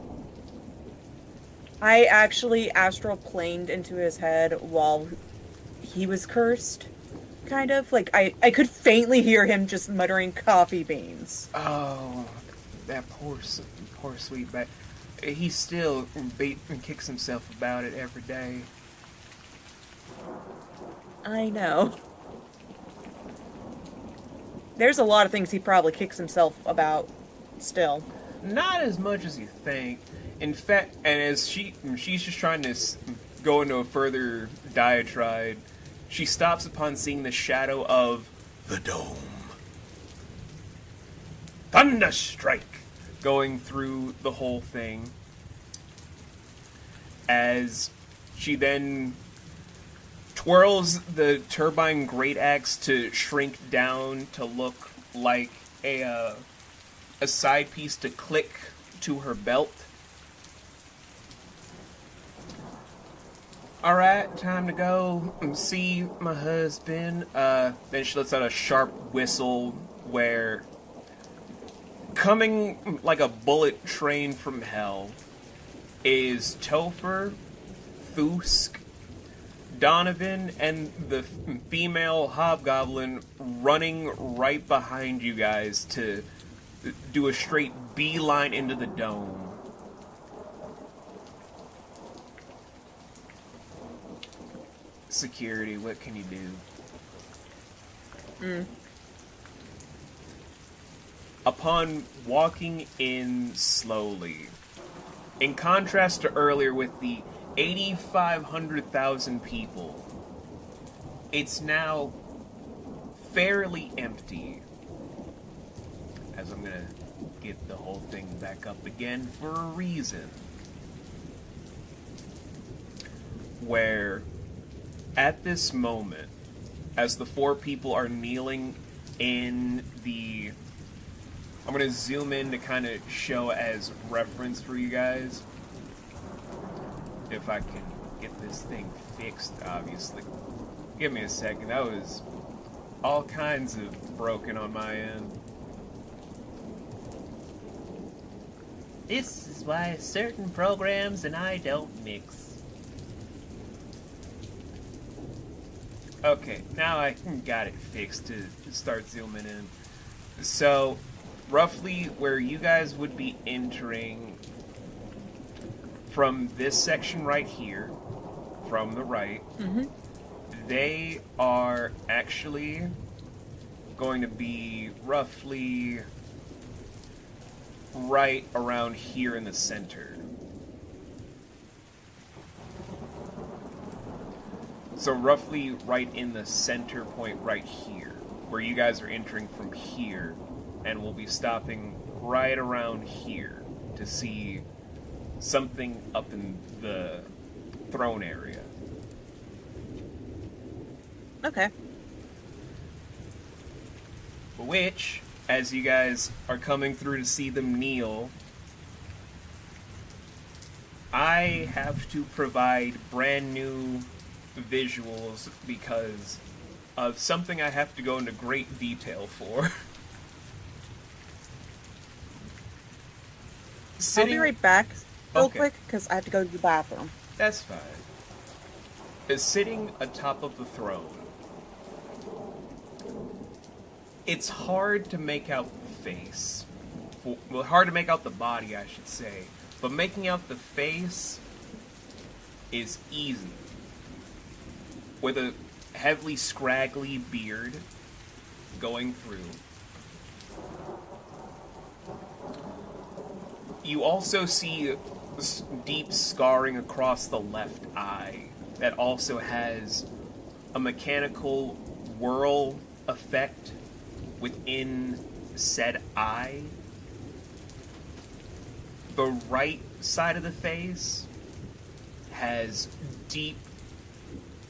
I actually astral planed into his head while he was cursed. Kind of. Like, I could faintly hear him just muttering coffee beans. Oh, that poor sweet back. He still beats and kicks himself about it every day. I know. There's a lot of things he probably kicks himself about still. Not as much as you think. In fact, and as she's just trying to go into a further diatribe, she stops upon seeing the shadow of the dome. Thunderstrike! Going through the whole thing. As she then twirls the turbine great axe to shrink down to look like a side piece to click to her belt. Alright, time to go and see my husband. Then she lets out a sharp whistle where, coming like a bullet train from hell, is Topher, Thusk, Donovan, and the female hobgoblin running right behind you guys to do a straight beeline into the dome. Security, what can you do? Upon walking in slowly, in contrast to earlier with the 8,500,000 people, it's now fairly empty. As I'm gonna get the whole thing back up again for a reason. Where, at this moment, as the four people are kneeling in the... I'm going to zoom in to kind of show as reference for you guys. If I can get this thing fixed, obviously. Give me a second. That was all kinds of broken on my end. This is why certain programs and I don't mix. Okay, now I got it fixed to start zooming in. So, roughly where you guys would be entering from this section right here, from the right, they are actually going to be roughly right around here in the center. So roughly right in the center point right here, where you guys are entering from here, and we'll be stopping right around here to see something up in the throne area. Okay. Which, as you guys are coming through to see them kneel, I have to provide brand new visuals because of something I have to go into great detail for. I'll be right back real Okay. quick, because I have to go to the bathroom. That's fine. Is sitting atop of the throne. It's hard to make out the face. Well, hard to make out the body, I should say. But making out the face is easy. With a heavily scraggly beard going through. You also see deep scarring across the left eye that also has a mechanical whirl effect within said eye. The right side of the face has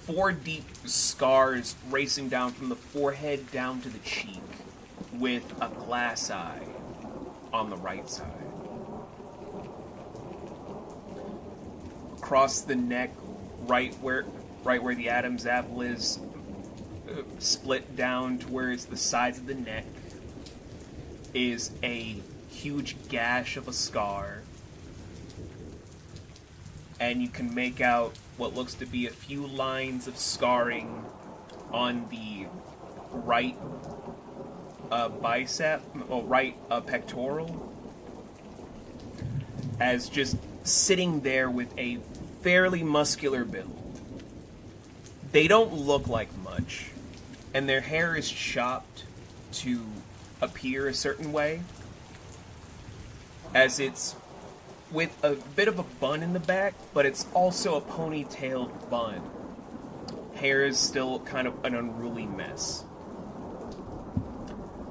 four deep scars racing down from the forehead down to the cheek, with a glass eye on the right side. Across the neck, right where the Adam's apple is, split down to where it's the sides of the neck, is a huge gash of a scar. And you can make out what looks to be a few lines of scarring on the right bicep, or right pectoral, as just sitting there with a fairly muscular build. They don't look like much, and their hair is chopped to appear a certain way, as it's with a bit of a bun in the back, but it's also a ponytailed bun. Hair is still kind of an unruly mess.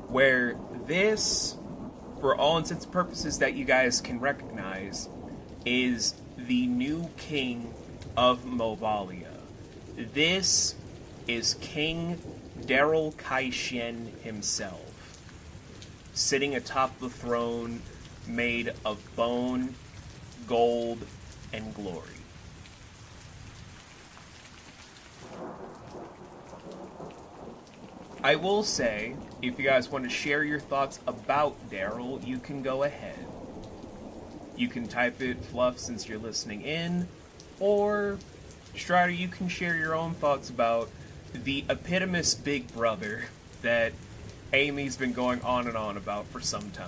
Where this, for all intents and purposes that you guys can recognize, is the new king of Movalia. This is King Daryl Kaishen himself, sitting atop the throne made of bone, gold, and glory. I will say, if you guys want to share your thoughts about Daryl, you can go ahead. You can type it, Fluff, since you're listening in, or Strider, you can share your own thoughts about the epitomous big brother that Amy's been going on and on about for some time.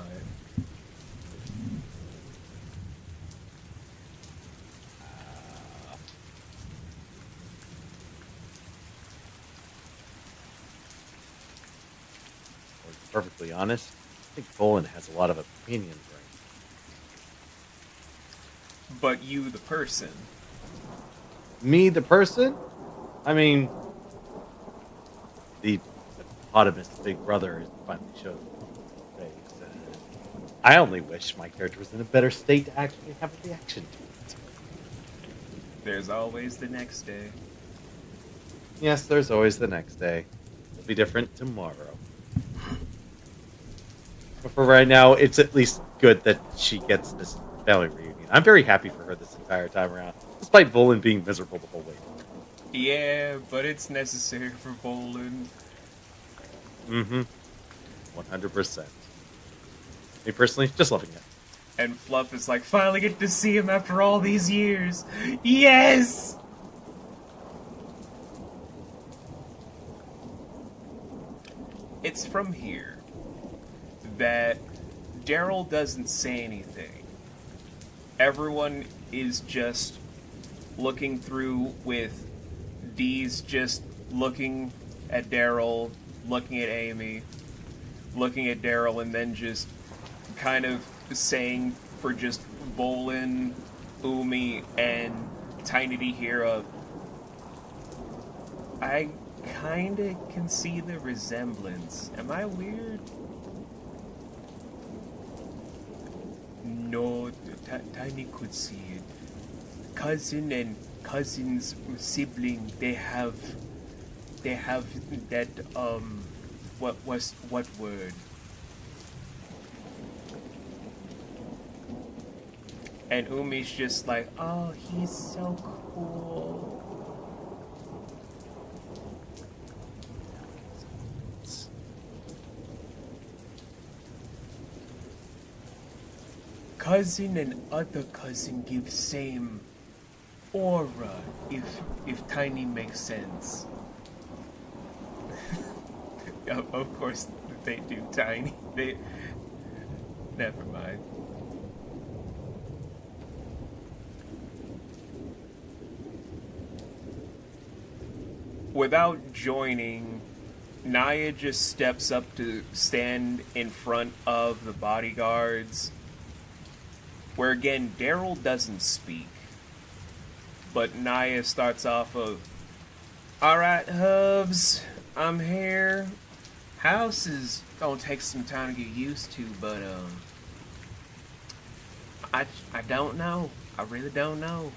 To be perfectly honest, I think Bolin has a lot of opinions right But you, the person. now. Me, the person? I mean, the hippopotamus big brother is finally showed his face. I only wish my character was in a better state to actually have a reaction to it. There's always the next day. Yes, there's always the next day. It'll be different tomorrow. But for right now, it's at least good that she gets this family reunion. I'm very happy for her this entire time around, despite Volan being miserable the whole way. Yeah, but it's necessary for Volan. Mm-hmm. 100%. Me personally, just loving it. And Fluff is like, finally get to see him after all these years. Yes! It's from here that Daryl doesn't say anything. Everyone is just looking through with Dee's just looking at Daryl, looking at Amy, looking at Daryl, and then just kind of saying for just Volan, Umi, and Tiny to hear of, I kinda can see the resemblance. Am I weird? No, Tiny could see it. Cousin and cousin's sibling, they have that, what word? And Umi's just like, oh, he's so cool. Cousin and other cousin give same aura, if Tiny makes sense. Of course they do, Tiny. Never mind. Without joining, Naya just steps up to stand in front of the bodyguards, where again, Daryl doesn't speak. But Naya starts off of, alright, Hubs, I'm here. House is gonna take some time to get used to, but, I don't know. I really don't know.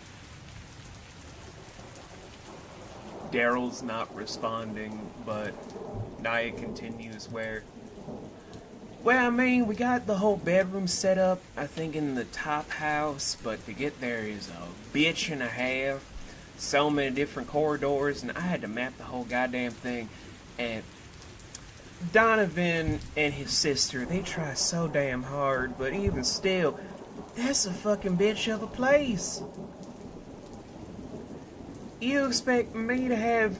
Daryl's not responding, but Naya continues where, well, I mean, we got the whole bedroom set up, I think, in the top house, but to get there is a bitch and a half. So many different corridors, and I had to map the whole goddamn thing. And Donovan and his sister, they try so damn hard, but even still, that's a fucking bitch of a place. You expect me to have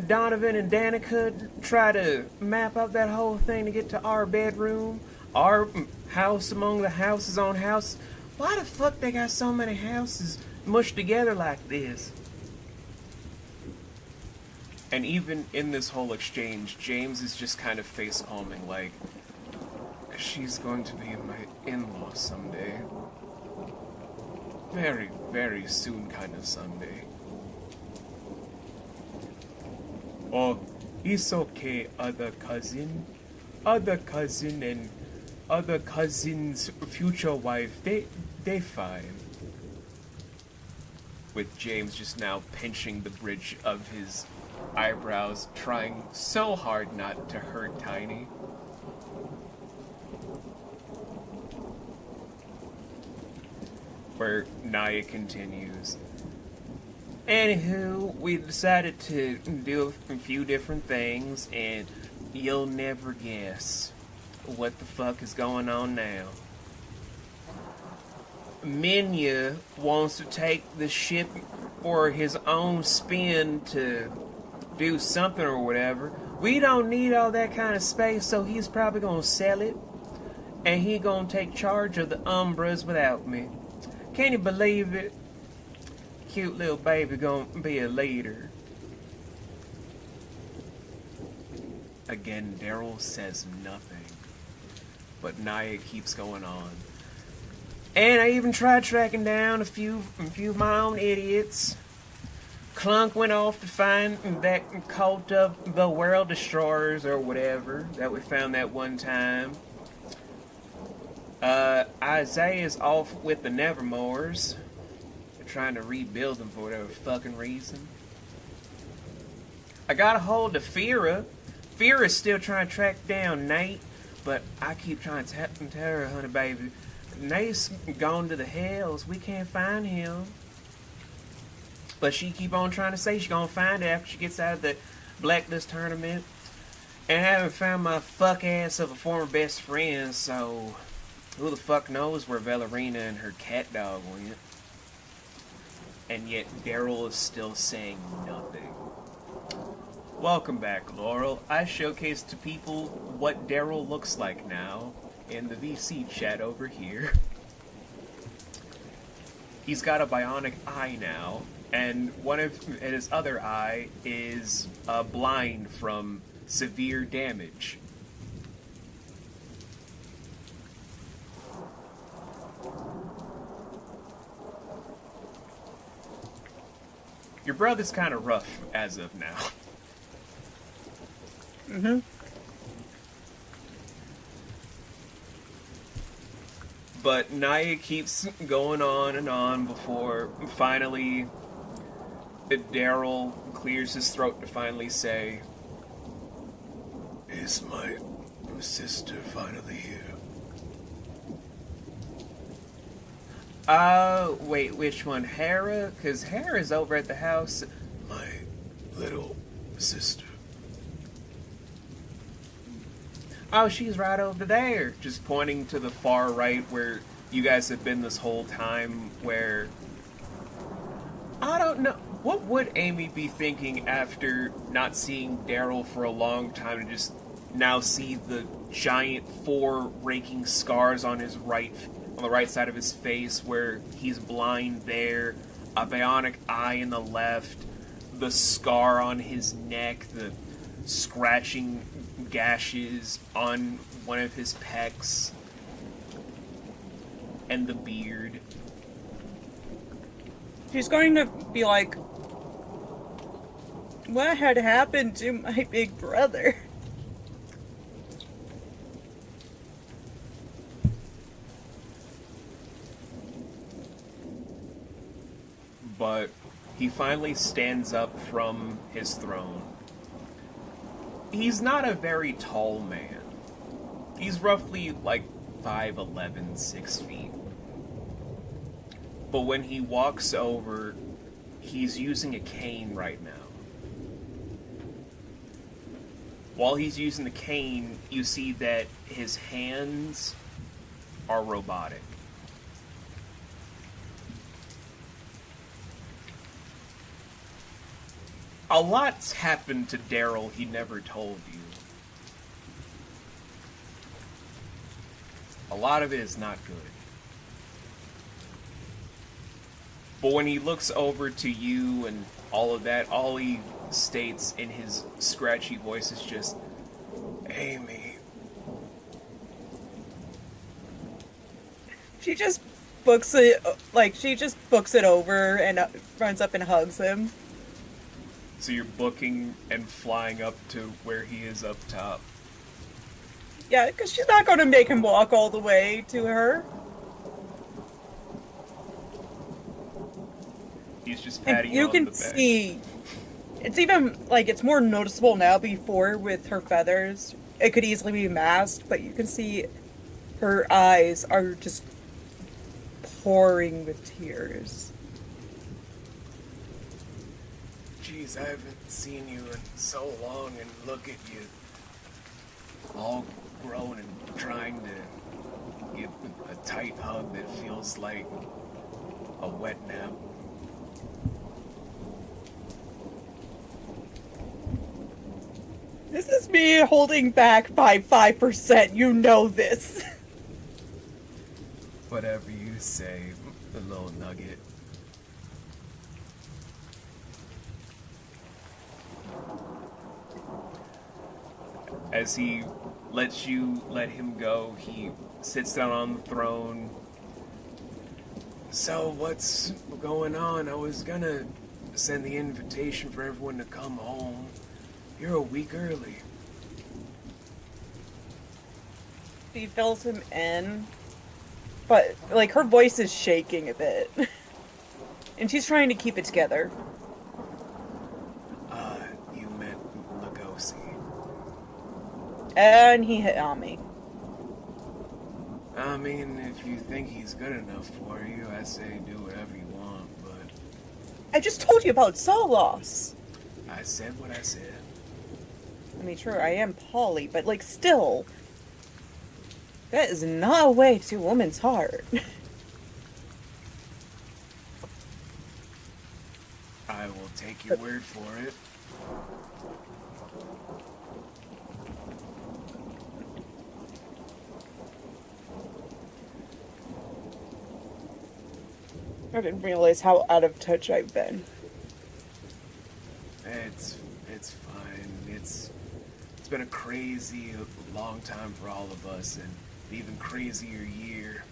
Donovan and Danica try to map out that whole thing to get to our bedroom? Our house among the houses on house? Why the fuck they got so many houses mushed together like this? And even in this whole exchange, James is just kind of face-palming like, she's going to be my in-law someday. Very, very soon kind of someday. Oh, it's okay, other cousin. Other cousin and other cousin's future wife, they fine. With James just now pinching the bridge of his eyebrows, trying so hard not to hurt Tiny. Where Naya continues. Anywho, we decided to do a few different things, and You'll never guess what the fuck is going on now. Minya wants to take the ship for his own spin to do something or whatever. We don't need all that kind of space, so he's probably gonna sell it. And he gonna take charge of the Umbras without me. Can you believe it? Cute little baby gonna be a leader. Again, Daryl says nothing. But Naya keeps going on. And I even tried tracking down a few of my own idiots. Clunk went off to find that cult of the World Destroyers or whatever that we found that one time. Isaiah's off with the Nevermores. They're trying to rebuild them for whatever fucking reason. I got a hold of Fira. Fira's still trying to track down Nate, but I keep trying to tell her, honey baby, Nate's gone to the hells. We can't find him. But she keep on trying to say she's gonna find it after she gets out of the Blacklist tournament. And I haven't found my fuck ass of a former best friend, so who the fuck knows where Valerina and her cat dog went. And yet Daryl is still saying nothing. Welcome back, Laurel. I showcased to people what Daryl looks like now in the VC chat over here. He's got a bionic eye now, and his other eye is blind from severe damage. Your brother's kind of rough as of now. Mm-hmm. But Naya keeps going on and on before finally Daryl clears his throat to finally say, "Is my sister finally here?" Wait, which one? Hera? Because Hera's over at the house. My little sister. Oh, she's right over there. Just pointing to the far right where you guys have been this whole time, where... I don't know. What would Amy be thinking after not seeing Daryl for a long time to just now see the giant 4 raking scars on his on the right side of his face where he's blind there, a bionic eye in the left, the scar on his neck, the scratching gashes on one of his pecs, and the beard. She's going to be like, what had happened to my big brother? But he finally stands up from his throne. He's not a very tall man. He's roughly like 5'11", 6 feet. But when he walks over, he's using a cane right now. While he's using the cane, you see that his hands are robotic. A lot's happened to Daryl he never told you. A lot of it is not good. But when he looks over to you and all of that, all he states in his scratchy voice is just, "Amy." She just books it, over and runs up and hugs him. So you're booking and flying up to where he is up top. Yeah, because she's not going to make him walk all the way to her. He's just patting you on can the back. see, it's even, it's more noticeable now. Before, with her feathers, it could easily be masked, but you can see her eyes are just pouring with tears. Jeez, I haven't seen you in so long, and look at you. all grown and trying to give a tight hug that feels like a wet nap. This is me holding back by 5%. You know this. Whatever you say, the little nugget. As he lets you let him go, he sits down on the throne. So, what's going on? I was gonna send the invitation for everyone to come home. You're a week early. She fills him in, but like her voice is shaking a bit. And she's trying to keep it together. You meant Lugosi. And he hit on me. I mean, if you think he's good enough for you, I say do whatever you want, but I just told you about Solos. I said what I said. I mean, sure, I am Polly, but like, still, that is not a way to a woman's heart. I will take your word for it. I didn't realize how out of touch I've been. It's fine. It's been a crazy long time for all of us, and an even crazier year.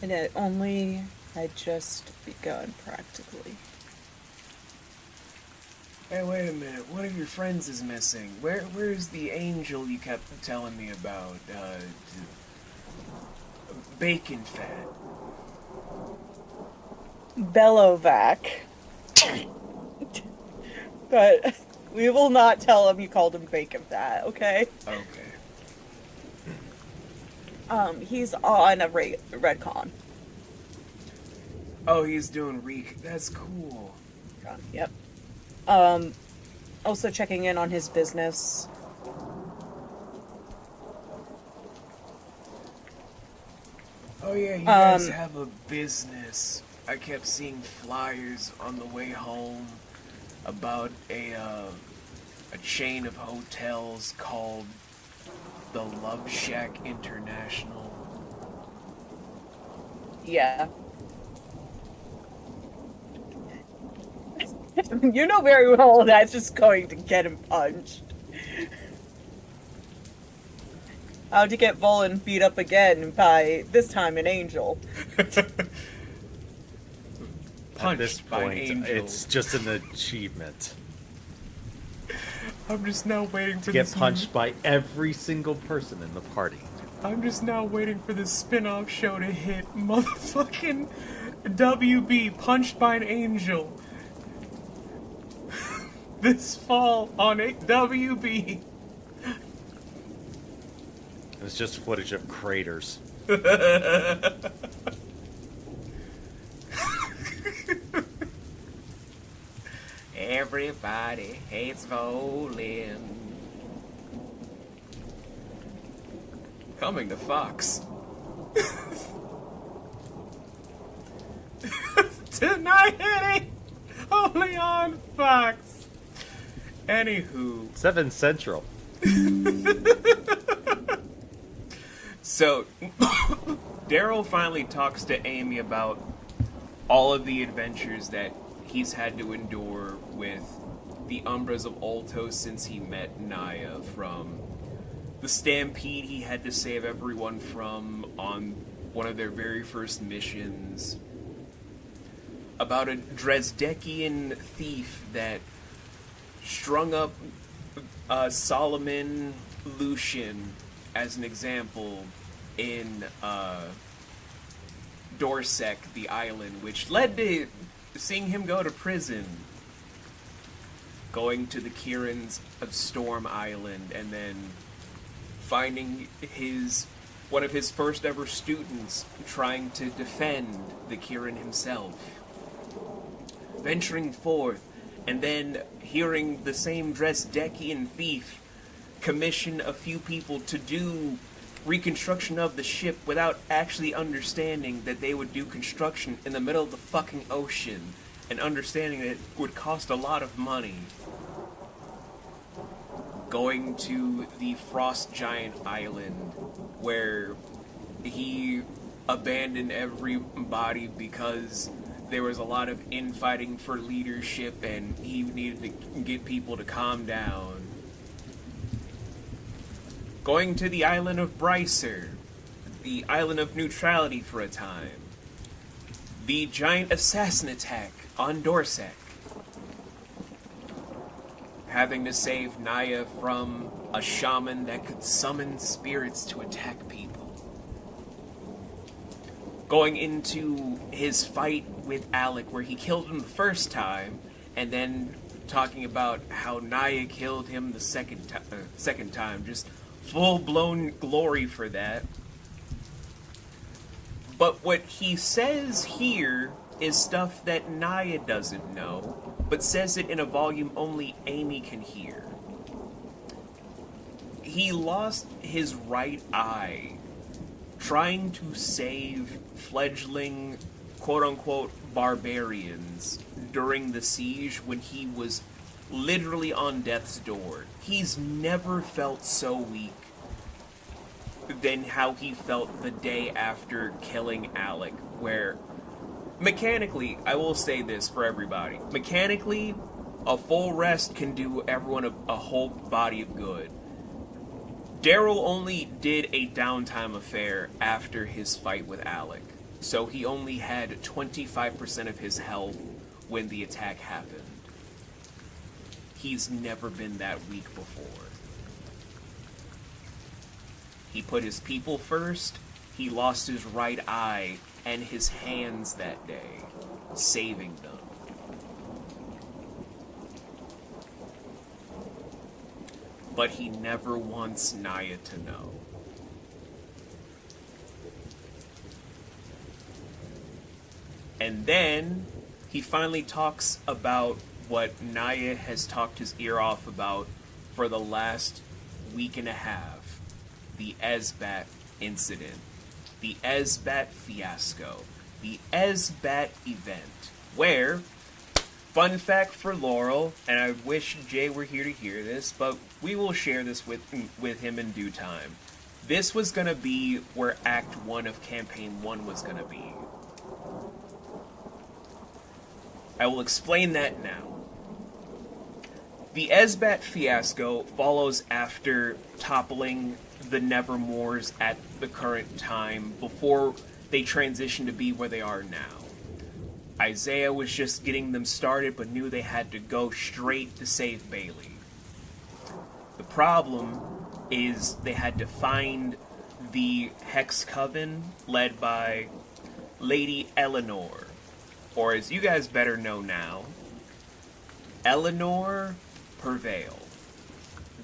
And it only had just begun, practically. Hey, wait a minute. One of your friends is missing. Where's the angel you kept telling me about? Bacon fat. Bellovac. But we will not tell him you called him bacon fat, okay? Okay. He's on a Redcon. Oh, he's doing Reek. That's cool. Yep. Also checking in on his business. Oh yeah, you guys have a business. I kept seeing flyers on the way home about a chain of hotels called the Love Shack International. Yeah. You know very well that's just going to get him punched. How to get Volan beat up again by, this time, an angel. At this Punched by an point, angel. it's just an achievement. I'm just now waiting for To get this. punched by every single person in the party. I'm just now waiting for this spin-off show to hit. Motherfucking WB punched by an angel. This fall on WB. It's just footage of craters. Everybody hates Volin. Coming to Fox. Tonight, only on Fox. Anywho. 7 Central. So, Daryl finally talks to Amy about all of the adventures that he's had to endure with the Umbras of Altos since he met Naya, from the stampede he had to save everyone from on one of their very first missions, about a Dresdekian thief that strung up Solomon Lucian as an example in Dorsek, the island, which led to seeing him go to prison, going to the Kirans of Storm Island, and then finding one of his first ever students trying to defend the Kirin himself. venturing forth, and then hearing the same Dresdekian thief commission a few people to do reconstruction of the ship without actually understanding that they would do construction in the middle of the fucking ocean, and understanding that it would cost a lot of money. Going to the Frost Giant Island, where he abandoned everybody because there was a lot of infighting for leadership and he needed to get people to calm down. Going to the island of Brycer, the island of neutrality for a time. The giant assassin attack on Dorsek. Having to save Naya from a shaman that could summon spirits to attack people. Going into his fight with Alec, where he killed him the first time, and then talking about how Naya killed him the second time. Just full-blown glory for that. But what he says here is stuff that Naya doesn't know, but says it in a volume only Amy can hear. He lost his right eye trying to save fledgling, quote-unquote, barbarians during the siege when he was literally on death's door. He's never felt so weak than how he felt the day after killing Alec, where mechanically, I will say this for everybody, mechanically, a full rest can do everyone a whole body of good. Daryl only did a downtime affair after his fight with Alec, so he only had 25% of his health when the attack happened. He's never been that weak before. He put his people first, he lost his right eye and his hands that day, saving them. But he never wants Naya to know. And then he finally talks about what Naya has talked his ear off about for the last week and a half. The Esbat incident. The Esbat fiasco. The Esbat event. Where, fun fact for Laurel, and I wish Jay were here to hear this, but we will share this with him in due time. This was going to be where Act 1 of Campaign 1 was going to be. I will explain that now. The Esbat fiasco follows after toppling the Nevermores at the current time, before they transitioned to be where they are now. Isaiah was just getting them started, but knew they had to go straight to save Bailey. The problem is they had to find the Hex Coven, led by Lady Eleanor, or as you guys better know now, Eleanor Purveil,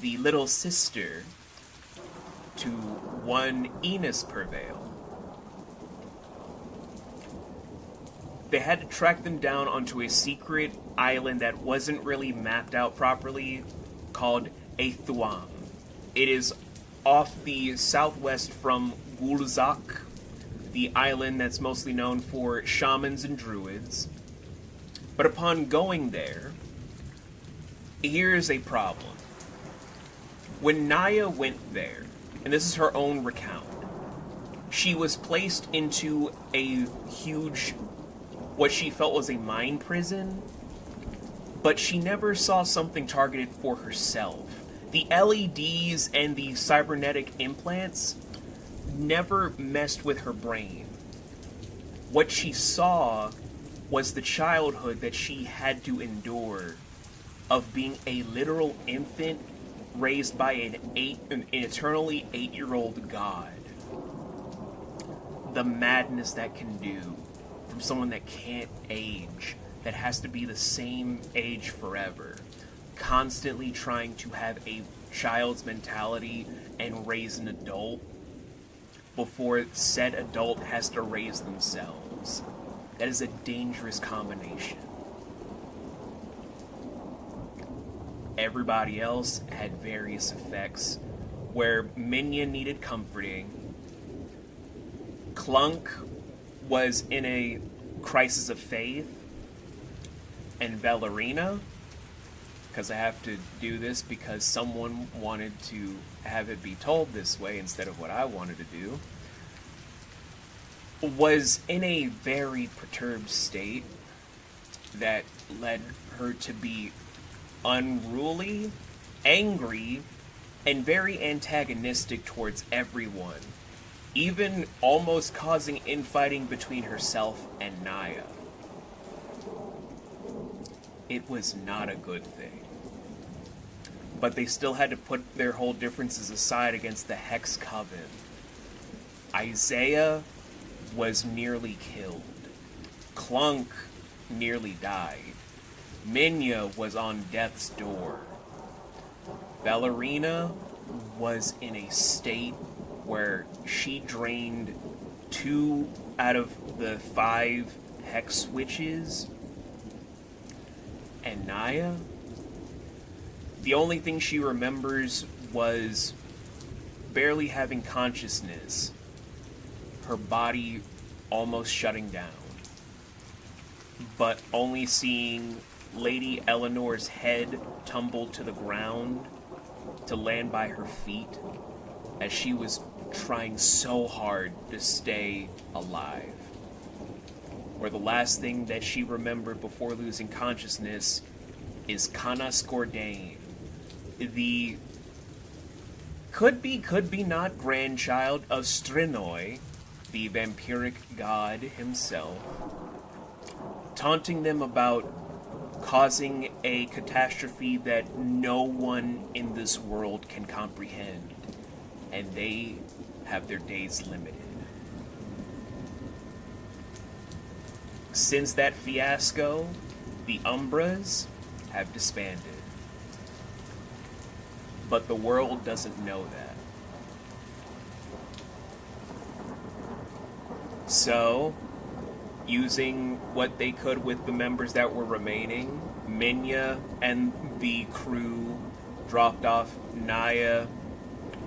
the little sister to one Enos Purveil. They had to track them down onto a secret island that wasn't really mapped out properly, called Aethuam. It is off the southwest from Gulzak, the island that's mostly known for shamans and druids. But upon going there, here's a problem. When Naya went there, and this is her own recount, she was placed into a huge, what she felt was a mind prison, but she never saw something targeted for herself. The LEDs and the cybernetic implants never messed with her brain. What she saw was the childhood that she had to endure of being a literal infant raised by an eternally 8-year-old god. The madness that can do from someone that can't age, that has to be the same age forever, constantly trying to have a child's mentality and raise an adult before said adult has to raise themselves. That is a dangerous combination. everybody else had various effects, where Minya needed comforting, Clunk was in a crisis of faith, and Valerina, because I have to do this because someone wanted to have it be told this way instead of what I wanted to do, was in a very perturbed state that led her to be unruly, angry, and very antagonistic towards everyone, even almost causing infighting between herself and Naya. It was not a good thing. But they still had to put their whole differences aside against the Hex Coven. Isaiah was nearly killed. Clunk nearly died. Minya was on death's door. Valerina was in a state where she drained 2 out of the 5 hex switches. And Naya, the only thing she remembers was barely having consciousness, her body almost shutting down, but only seeing Lady Eleanor's head tumble to the ground to land by her feet as she was trying so hard to stay alive. Where the last thing that she remembered before losing consciousness is Canas Gordain, the could be not grandchild of Strenoi, the vampiric god himself, taunting them about causing a catastrophe that no one in this world can comprehend, and they have their days limited. Since that fiasco, the Umbras have disbanded. But the world doesn't know that. So, using what they could with the members that were remaining, Minya and the crew dropped off Naya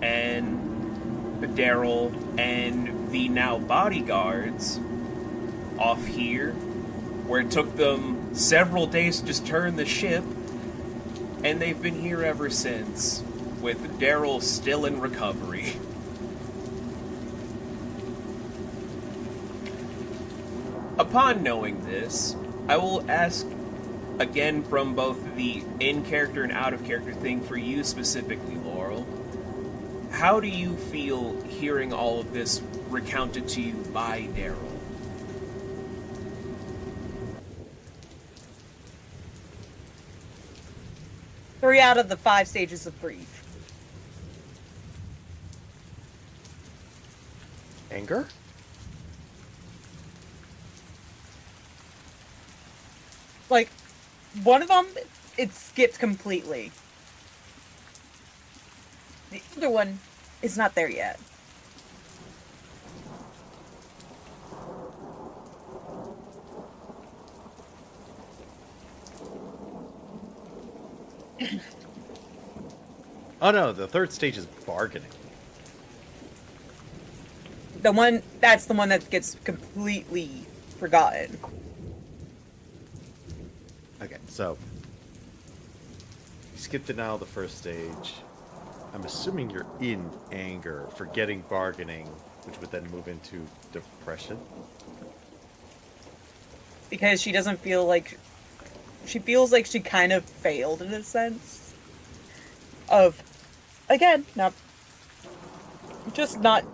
and Daryl and the now bodyguards off here, where it took them several days to just turn the ship, and they've been here ever since, with Daryl still in recovery. Upon knowing this, I will ask again from both the in-character and out-of-character thing for you specifically, Laurel. How do you feel hearing all of this recounted to you by Daryl? Three out of the 5 stages of grief. Anger? Like, one of them, it skipped completely. The other one is not there yet. Oh no, the third stage is bargaining. That's the one that gets completely forgotten. Okay, so you skipped denial of the first stage. I'm assuming you're in anger, forgetting bargaining, which would then move into depression. Because she doesn't feel like... She feels like she kind of failed in a sense. Of, again, not... Just not...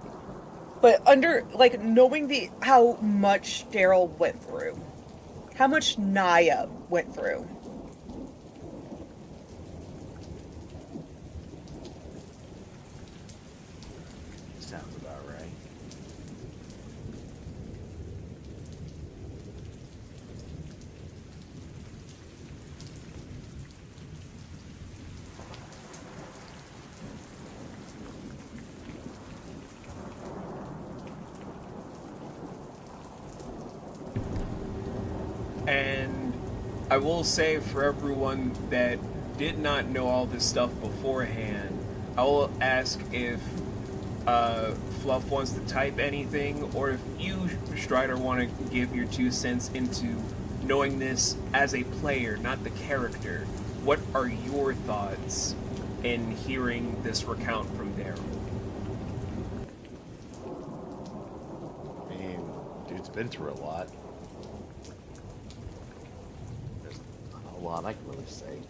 But under, like, knowing how much Daryl went through. How much Naya went through. Sounds about right. And I will say for everyone that did not know all this stuff beforehand, I will ask if Fluff wants to type anything, or if you, Strider, want to give your 2 cents into knowing this as a player, not the character. What are your thoughts in hearing this recount from Daryl? I mean, dude's been through a lot. There's not a lot I can really say.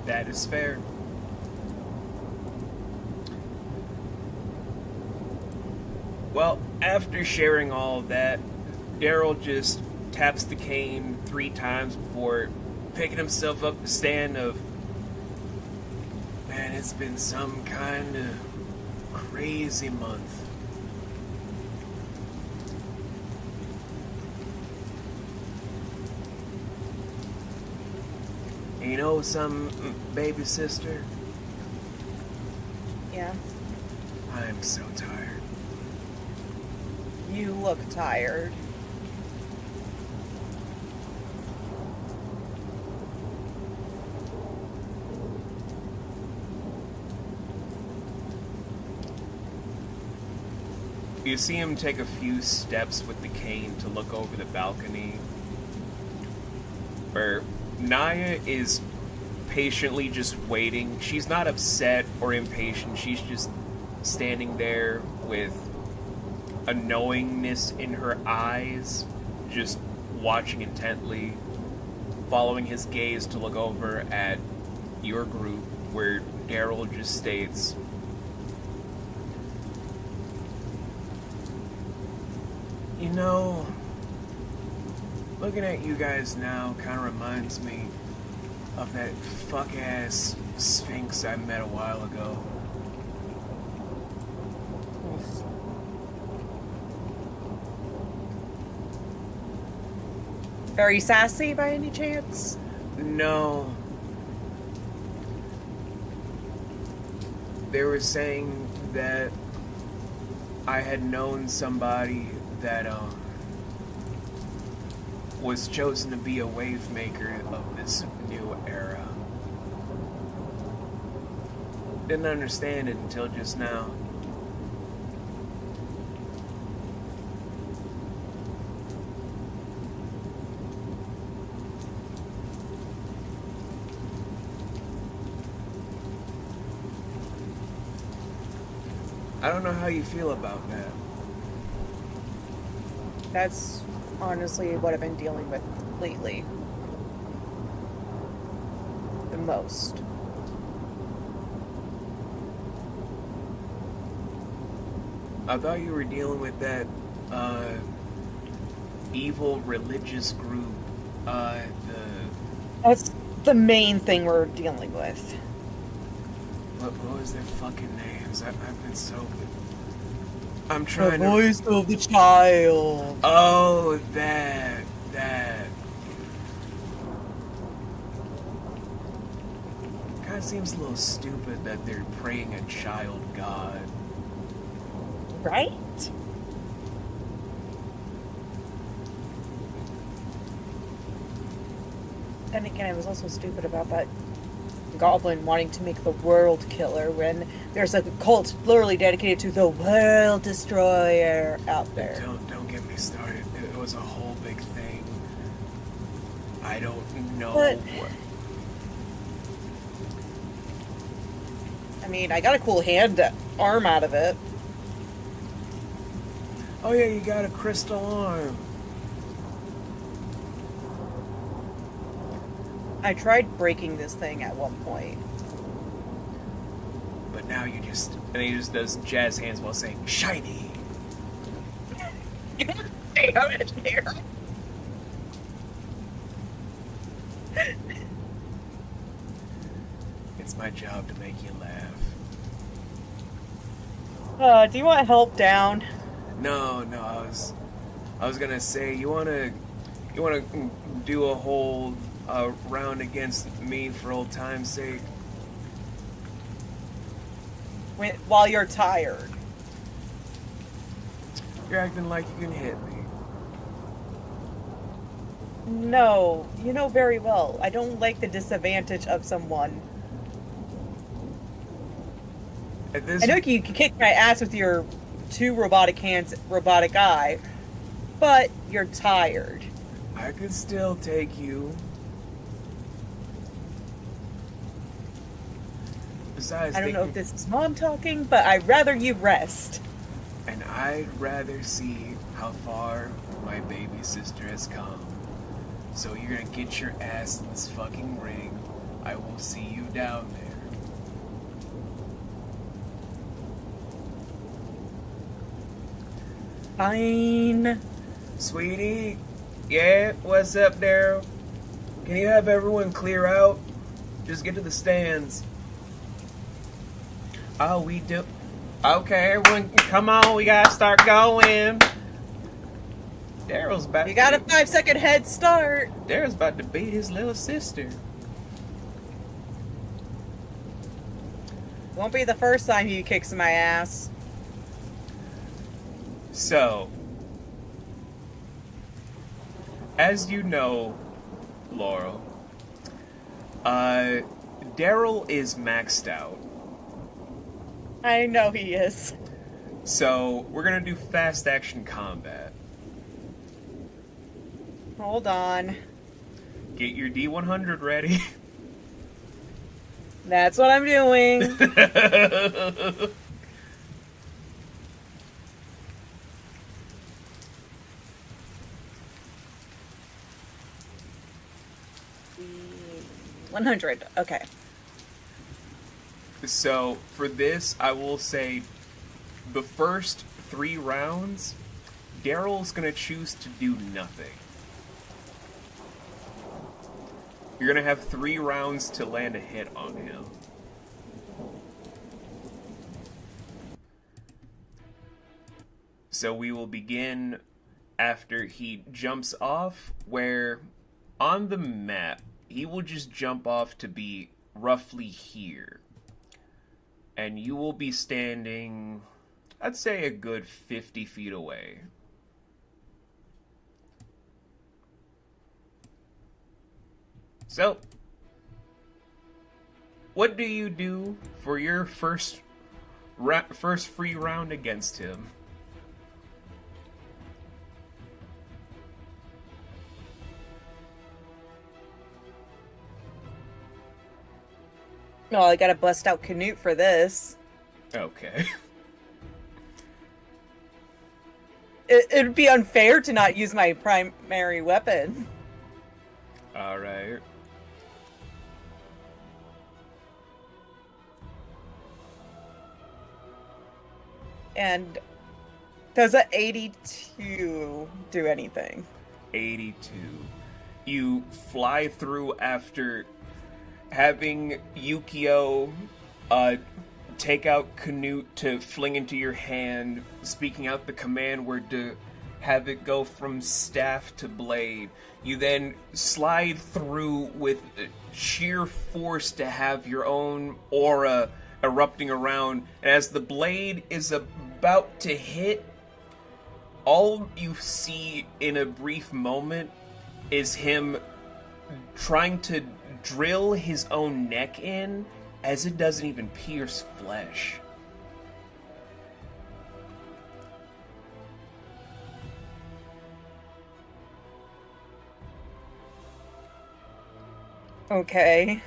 That is fair. Well, after sharing all of that, Daryl just taps the cane 3 times before picking himself up the stand of, man, it's been some kind of crazy month. And you know some, baby sister? Yeah. I'm so tired. You look tired. You see him take a few steps with the cane to look over the balcony, where Naya is patiently just waiting. She's not upset or impatient. She's just standing there with a knowingness in her eyes, just watching intently, following his gaze to look over at your group, where Daryl just states, you know, looking at you guys now kind of reminds me of that fuck-ass Sphinx I met a while ago. Very sassy by any chance? No. They were saying that I had known somebody that was chosen to be a wave maker of this new era. Didn't understand it until just now. I don't know how you feel about that. That's honestly what I've been dealing with lately. The most. I thought you were dealing with that, evil religious group, That's the main thing we're dealing with. what was their fucking names? I've been so... I'm The trying to... voice of the child. Oh, that. Kind of seems a little stupid that they're praying a child god. Right? Then again, I was also stupid about that goblin wanting to make the world killer when there's a cult literally dedicated to the world destroyer out there. Don't get me started. It was a whole big thing. I don't know But- what... I mean, I got a cool arm out of it. Oh yeah, you got a crystal arm. I tried breaking this thing at one point. But now you just... And he just does jazz hands while saying, shiny! Damn it, here. It's my job to make you laugh. Do you want help down? No, I was gonna say, you wanna do a whole round against me for old time's sake? while you're tired. You're acting like you can hit me. No, you know very well. I don't like the disadvantage of someone. At this I know you can kick my ass with your 2 robotic hands, robotic eye, but you're tired. I could still take you. Besides, I don't know if this is mom talking, but I'd rather you rest. And I'd rather see how far my baby sister has come. So you're gonna get your ass in this fucking ring. I will see you down there. Fine. Sweetie? Yeah? What's up, Daryl? Can you have everyone clear out? Just get to the stands. Oh, we do. Okay, everyone, come on. We gotta start going. Daryl's about. You got a 5-second head start. Daryl's about to beat his little sister. Won't be the first time he kicks my ass. So, as you know, Laurel, Daryl is maxed out. I know he is. So, we're gonna do fast action combat. Hold on. Get your D100 ready. That's what I'm doing. $100. Okay. So, for this, I will say the first 3 rounds, Daryl's gonna choose to do nothing. You're gonna have 3 rounds to land a hit on him. So we will begin after he jumps off, where on the map, he will just jump off to be roughly here. And you will be standing, I'd say, a good 50 feet away. So, what do you do for your first free round against him? No, I gotta bust out Canute for this. Okay. It'd be unfair to not use my primary weapon. Alright. And does a 82 do anything? 82. You fly through after having Yukio take out Canute to fling into your hand, speaking out the command word to have it go from staff to blade. You then slide through with sheer force to have your own aura erupting around, and as the blade is about to hit, all you see in a brief moment is him trying to drill his own neck in, as it doesn't even pierce flesh. Okay.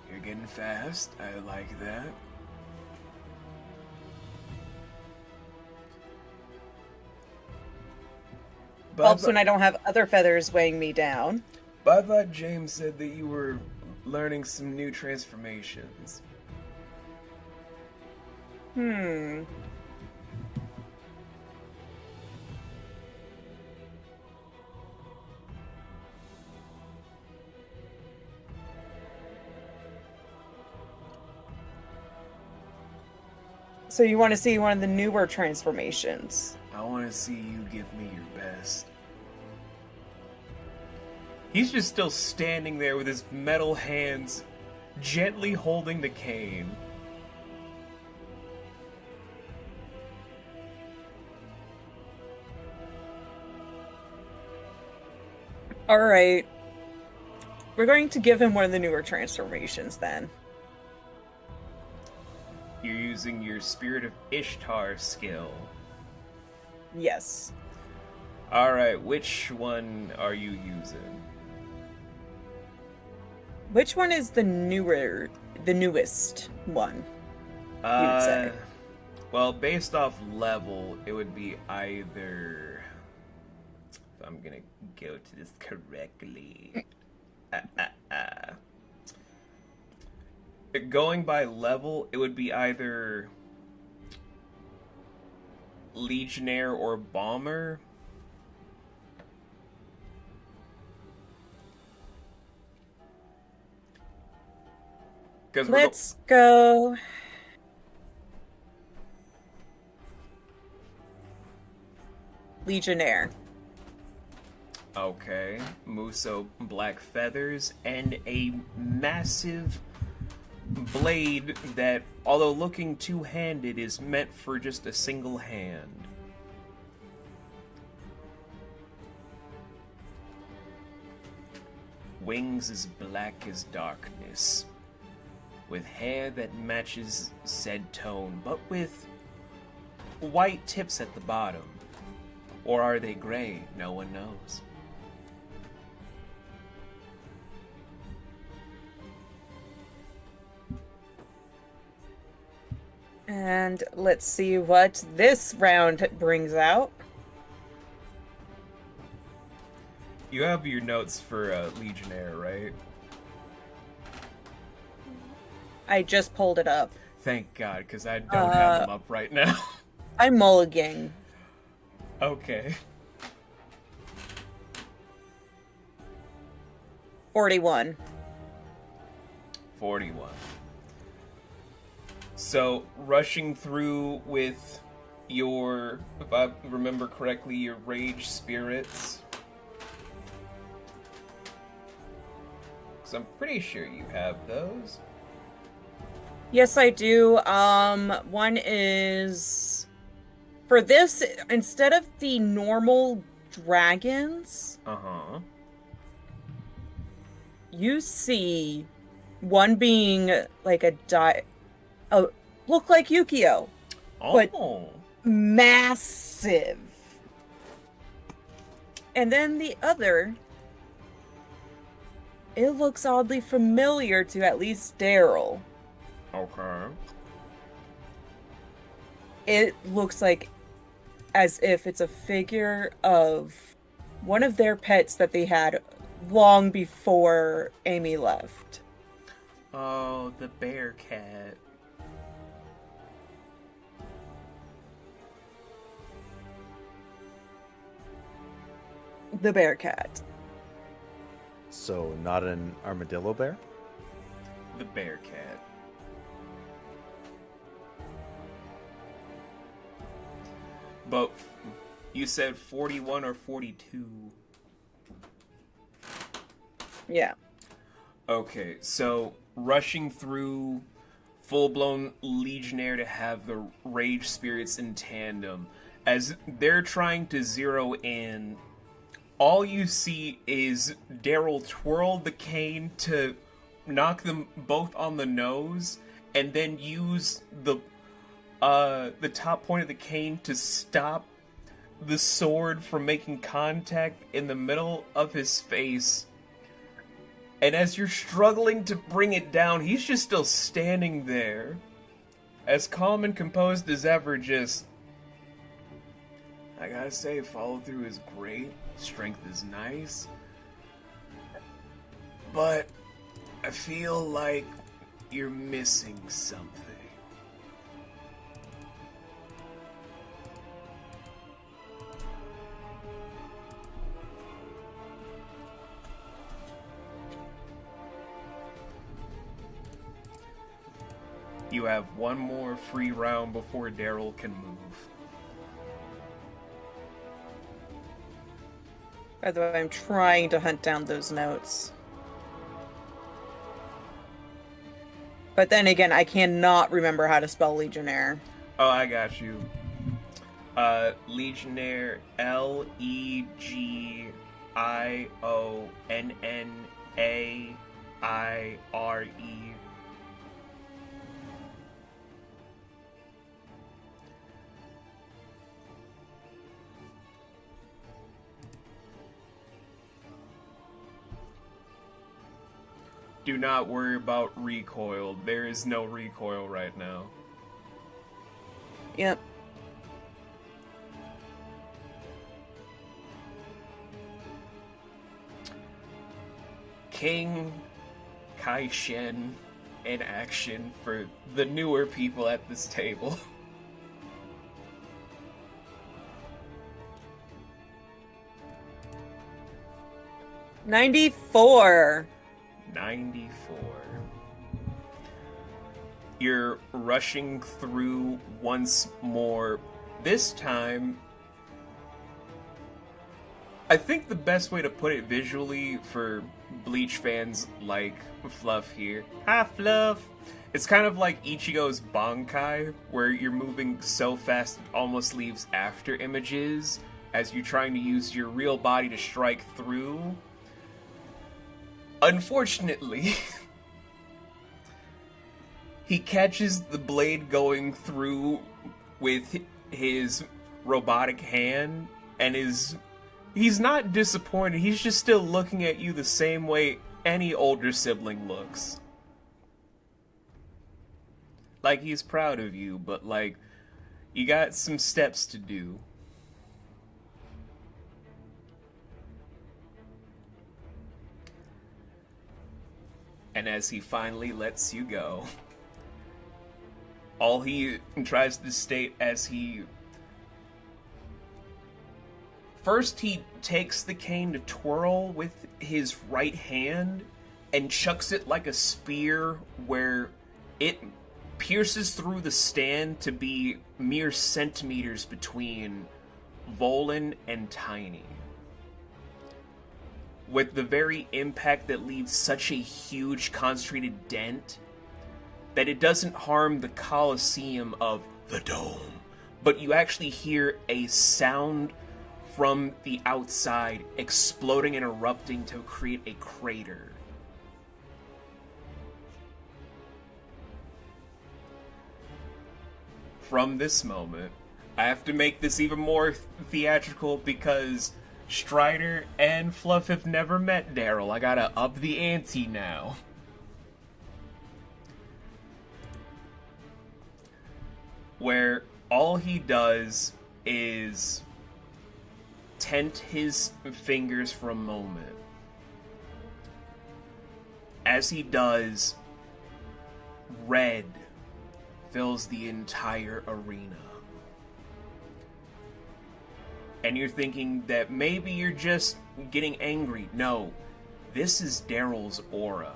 You're getting fast. I like that. Helps when I don't have other feathers weighing me down. But I thought James said that you were learning some new transformations. So you want to see one of the newer transformations? I want to see you give me your best. He's just still standing there with his metal hands gently holding the cane. Alright. We're going to give him one of the newer transformations then. You're using your Spirit of Ishtar skill. Yes. Alright, which one are you using? Which one is the newest one? You would say. Well, based off level, it would be either... If I'm gonna go to this correctly... Going by level, it would be either Legionnaire or Bomber. Let's go. Legionnaire. Okay. Muso black feathers and a massive blade that, although looking two-handed, is meant for just a single hand. Wings as black as darkness, with hair that matches said tone, but with white tips at the bottom. Or are they gray? No one knows. And let's see what this round brings out. You have your notes for Legionnaire, right? I just pulled it up. Thank God, because I don't have them up right now. I'm mulliganing. Okay. 41. 41. So, rushing through with your, if I remember correctly, your rage spirits. Because I'm pretty sure you have those. Yes, I do. One is... For this, instead of the normal dragons, you see one being like look like Yukio, but massive. And then the other, it looks oddly familiar to at least Daryl. Okay. It looks like as if it's a figure of one of their pets that they had long before Amy left. Oh, the bear cat. The bear cat. So, not an armadillo bear? The bear cat. But you said 41 or 42? Yeah. Okay, so rushing through full-blown Legionnaire to have the rage spirits in tandem, as they're trying to zero in, all you see is Daryl twirl the cane to knock them both on the nose, and then use the top point of the cane to stop the sword from making contact in the middle of his face. And as you're struggling to bring it down, he's just still standing there, as calm and composed as ever, just... I gotta say, follow through is great, strength is nice, but I feel like you're missing something. You have one more free round before Daryl can move. By the way, I'm trying to hunt down those notes. But then again, I cannot remember how to spell Legionnaire. Oh, I got you. Legionnaire, Legionnaire. Ionnnaire. Do not worry about recoil. There is no recoil right now. Yep. King Kai Shen in action for the newer people at this table. $94. 94. You're rushing through once more. This time, I think the best way to put it visually for Bleach fans like Fluff here. Hi, Fluff! It's kind of like Ichigo's Bankai, where you're moving so fast it almost leaves after images as you're trying to use your real body to strike through. Unfortunately, he catches the blade going through with his robotic hand and he's not disappointed. He's just still looking at you the same way any older sibling looks. Like he's proud of you, but like you got some steps to do. And as he finally lets you go, all he tries to state as he... First, he takes the cane to twirl with his right hand and chucks it like a spear where it pierces through the stand to be mere centimeters between Volan and Tiny. With the very impact that leaves such a huge concentrated dent that it doesn't harm the Colosseum of the Dome, but you actually hear a sound from the outside exploding and erupting to create a crater. From this moment, I have to make this even more theatrical because Strider and Fluff have never met Daryl. I gotta up the ante now. Where all he does is tent his fingers for a moment. As he does, red fills the entire arena. And you're thinking that maybe you're just getting angry. No, this is Daryl's aura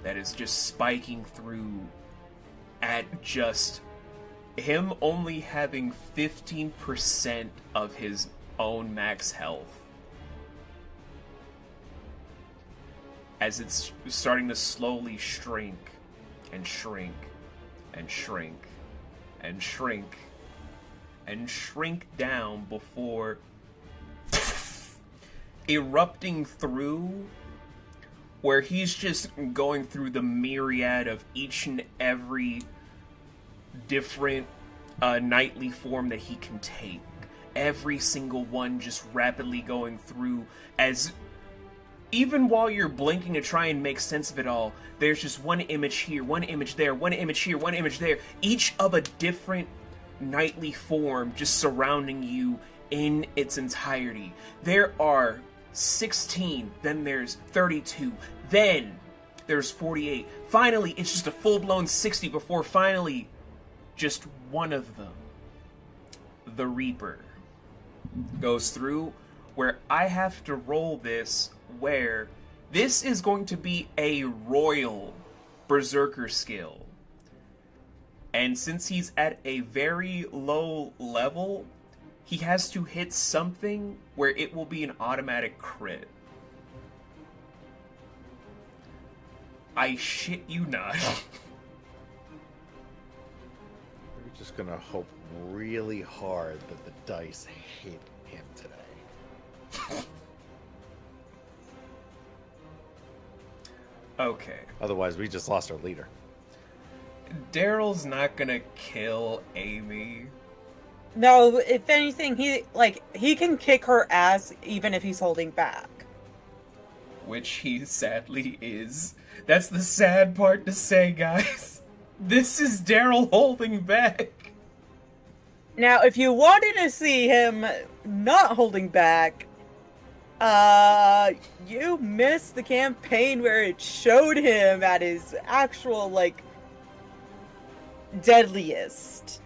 that is just spiking through at just him only having 15% of his own max health. As it's starting to slowly shrink and shrink and shrink and shrink and shrink down before erupting through, where he's just going through the myriad of each and every different nightly form that he can take. Every single one just rapidly going through, as even while you're blinking to try and make sense of it all, there's just one image here, one image there, one image here, one image there, each of a different nightly form just surrounding you in its entirety. There are 16, then there's 32, then there's 48. Finally, it's just a full-blown 60 before finally just one of them, the Reaper, goes through, where I have to roll this, where this is going to be a royal Berserker skill. And since he's at a very low level, he has to hit something where it will be an automatic crit. I shit you not. We're just gonna hope really hard that the dice hit him today. Okay. Otherwise, we just lost our leader. Daryl's not gonna kill Amy. No, if anything, he can kick her ass even if he's holding back. Which he sadly is. That's the sad part to say, guys. This is Daryl holding back. Now, if you wanted to see him not holding back, you missed the campaign where it showed him at his actual, deadliest.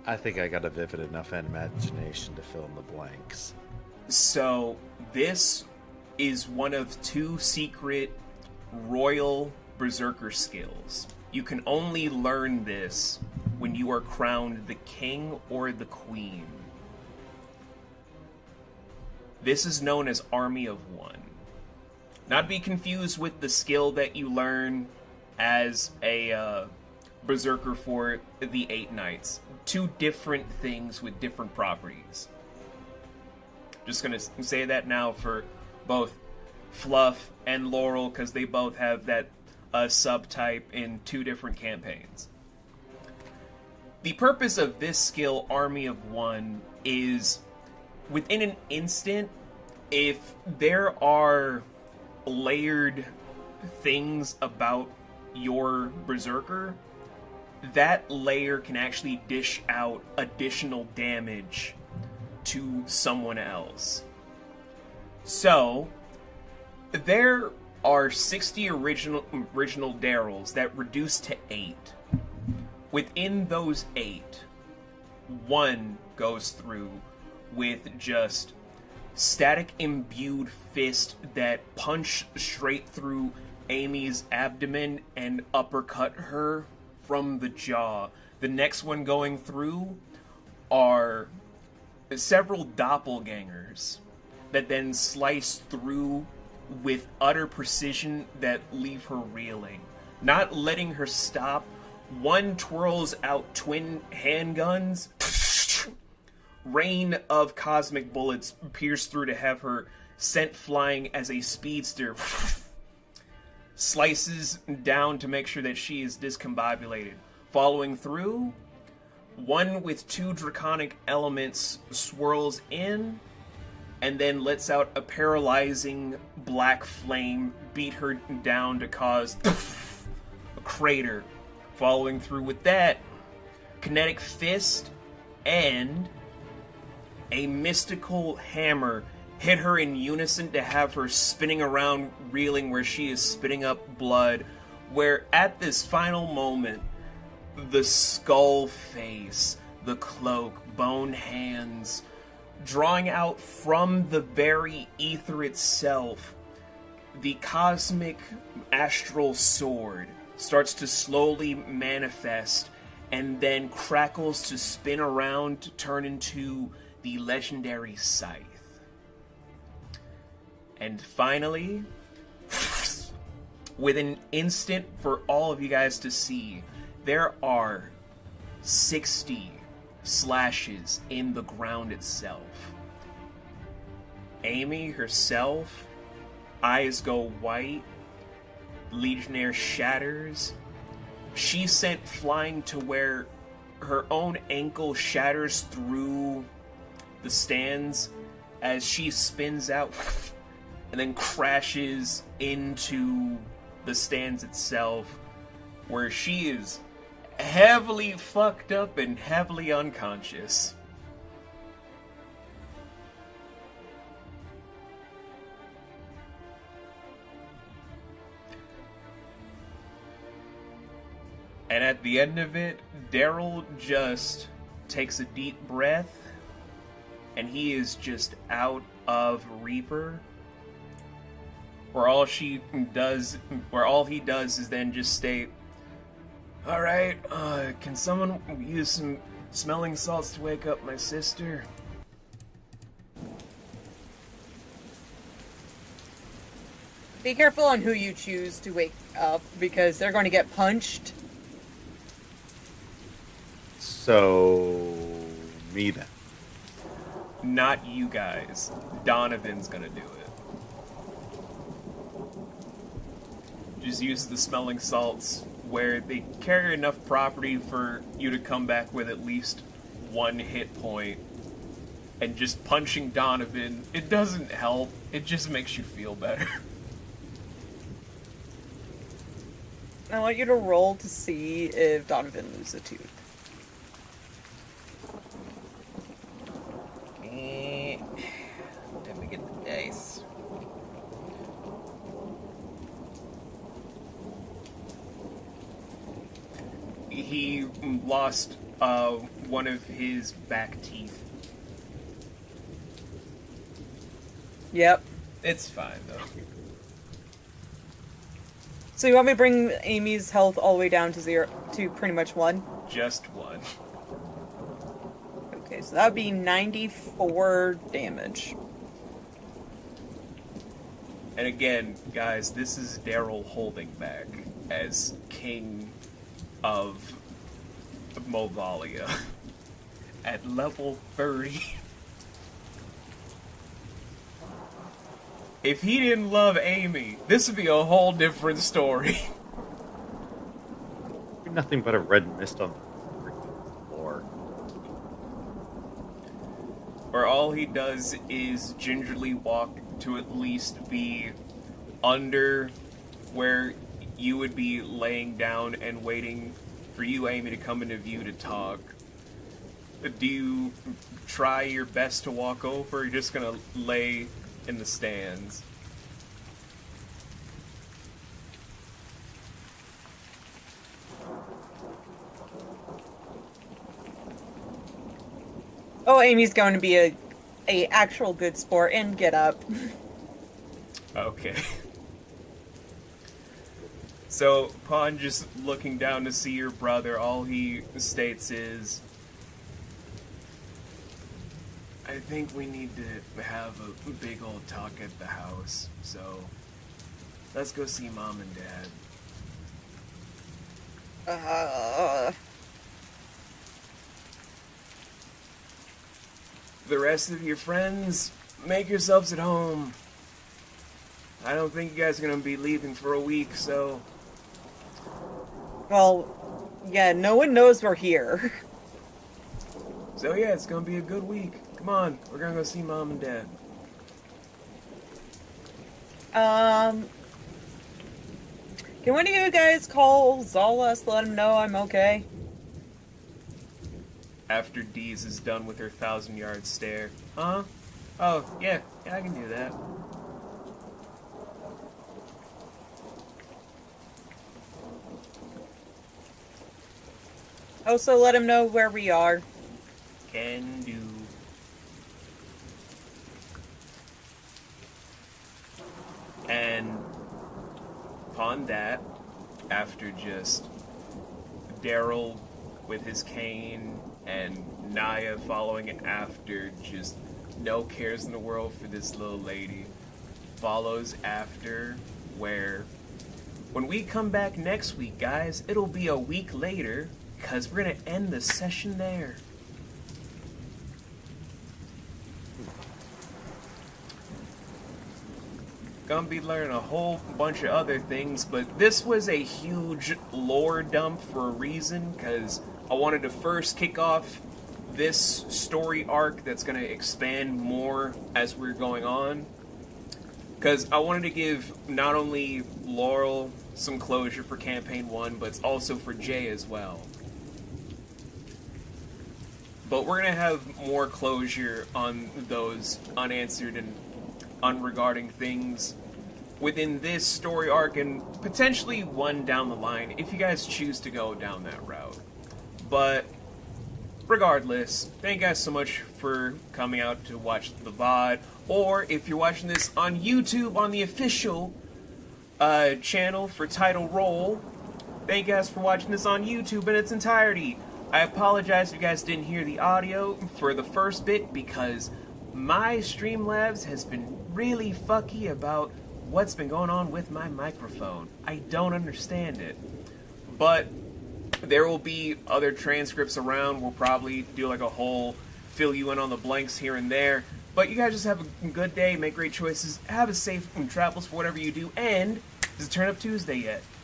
I think I got a vivid enough imagination to fill in the blanks. So, this is one of 2 secret royal berserker skills. You can only learn this when you are crowned the king or the queen. This is known as Army of One. Not be confused with the skill that you learn as a berserker for the 8 Knights. 2 different things with different properties. Just gonna say that now for both Fluff and Laurel, because they both have that subtype in 2 different campaigns. The purpose of this skill, Army of One, is within an instant, if there are layered things about your berserker, that layer can actually dish out additional damage to someone else. So, there are 60 original Daryls that reduce to 8. Within those 8, 1 goes through with just static imbued fist that punch straight through Amy's abdomen and uppercut her from the jaw. The next one going through are several doppelgangers that then slice through with utter precision that leave her reeling. Not letting her stop, one twirls out twin handguns. Rain of cosmic bullets pierce through to have her sent flying as a speedster. Slices down to make sure that she is discombobulated. Following through, one with 2 draconic elements swirls in and then lets out a paralyzing black flame, beat her down to cause a crater. Following through with that, kinetic fist and a mystical hammer hit her in unison to have her spinning around, reeling where she is spitting up blood, where at this final moment, the skull face, the cloak, bone hands, drawing out from the very ether itself, the cosmic astral sword starts to slowly manifest and then crackles to spin around to turn into the legendary scythe. And finally, with an instant for all of you guys to see, there are 60 slashes in the ground itself. Amy herself, eyes go white, Legionnaire shatters. She's sent flying to where her own ankle shatters through the stands as she spins out and then crashes into the stands itself, where she is heavily fucked up and heavily unconscious. And at the end of it, Daryl just takes a deep breath, and he is just out of Reaper. Where all he does is then just state, "Alright, can someone use some smelling salts to wake up my sister?" Be careful on who you choose to wake up, because they're going to get punched. So, me then. Not you guys. Donovan's gonna do it. just uses the smelling salts where they carry enough property for you to come back with at least 1 hit point. And just punching Donovan, it doesn't help, it just makes you feel better. I want you to roll to see if Donovan loses a tooth. Let me get the dice. He lost one of his back teeth. Yep. It's fine, though. So you want me to bring Amy's health all the way down to 0, to pretty much 1? Just one. Okay, so that would be 94 damage. And again, guys, this is Daryl holding back as king of Movalia at level 30. If he didn't love Amy, this would be a whole different story. Nothing but a red mist on the freaking floor. Where all he does is gingerly walk to at least be under where you would be laying down and waiting for you, Amy, to come into view to talk. Do you try your best to walk over, or you're just gonna lay in the stands? Oh, Amy's going to be a actual good sport and get up. Okay. So, upon just looking down to see your brother, all he states is, I think we need to have a big old talk at the house, so let's go see Mom and Dad. The rest of your friends, make yourselves at home. I don't think you guys are going to be leaving for a week, so... Well, yeah, no one knows we're here. So yeah, it's going to be a good week. Come on, we're going to go see Mom and Dad. Can one of you guys call Zalas to let him know I'm okay? After Deez is done with her 1,000-yard stare. Huh? Oh, yeah, I can do that. Also, let him know where we are. Can do. And upon that, after just Daryl with his cane and Naya following after, just no cares in the world for this little lady, follows after, where when we come back next week, guys, it'll be a week later, because we're going to end the session there. Gonna be learning a whole bunch of other things, but this was a huge lore dump for a reason, because I wanted to first kick off this story arc that's going to expand more as we're going on. Because I wanted to give not only Laurel some closure for Campaign 1, but also for Jay as well. But we're going to have more closure on those unanswered and unregarding things within this story arc, and potentially one down the line if you guys choose to go down that route. But regardless, thank you guys so much for coming out to watch the VOD, or if you're watching this on YouTube on the official channel for Tidal Roll, thank you guys for watching this on YouTube in its entirety. I apologize if you guys didn't hear the audio for the first bit, because my Streamlabs has been really fucky about what's been going on with my microphone. I don't understand it. But there will be other transcripts around. We'll probably do like a whole fill you in on the blanks here and there. But you guys just have a good day, make great choices, have a safe travels for whatever you do, and Is it Turn Up Tuesday yet?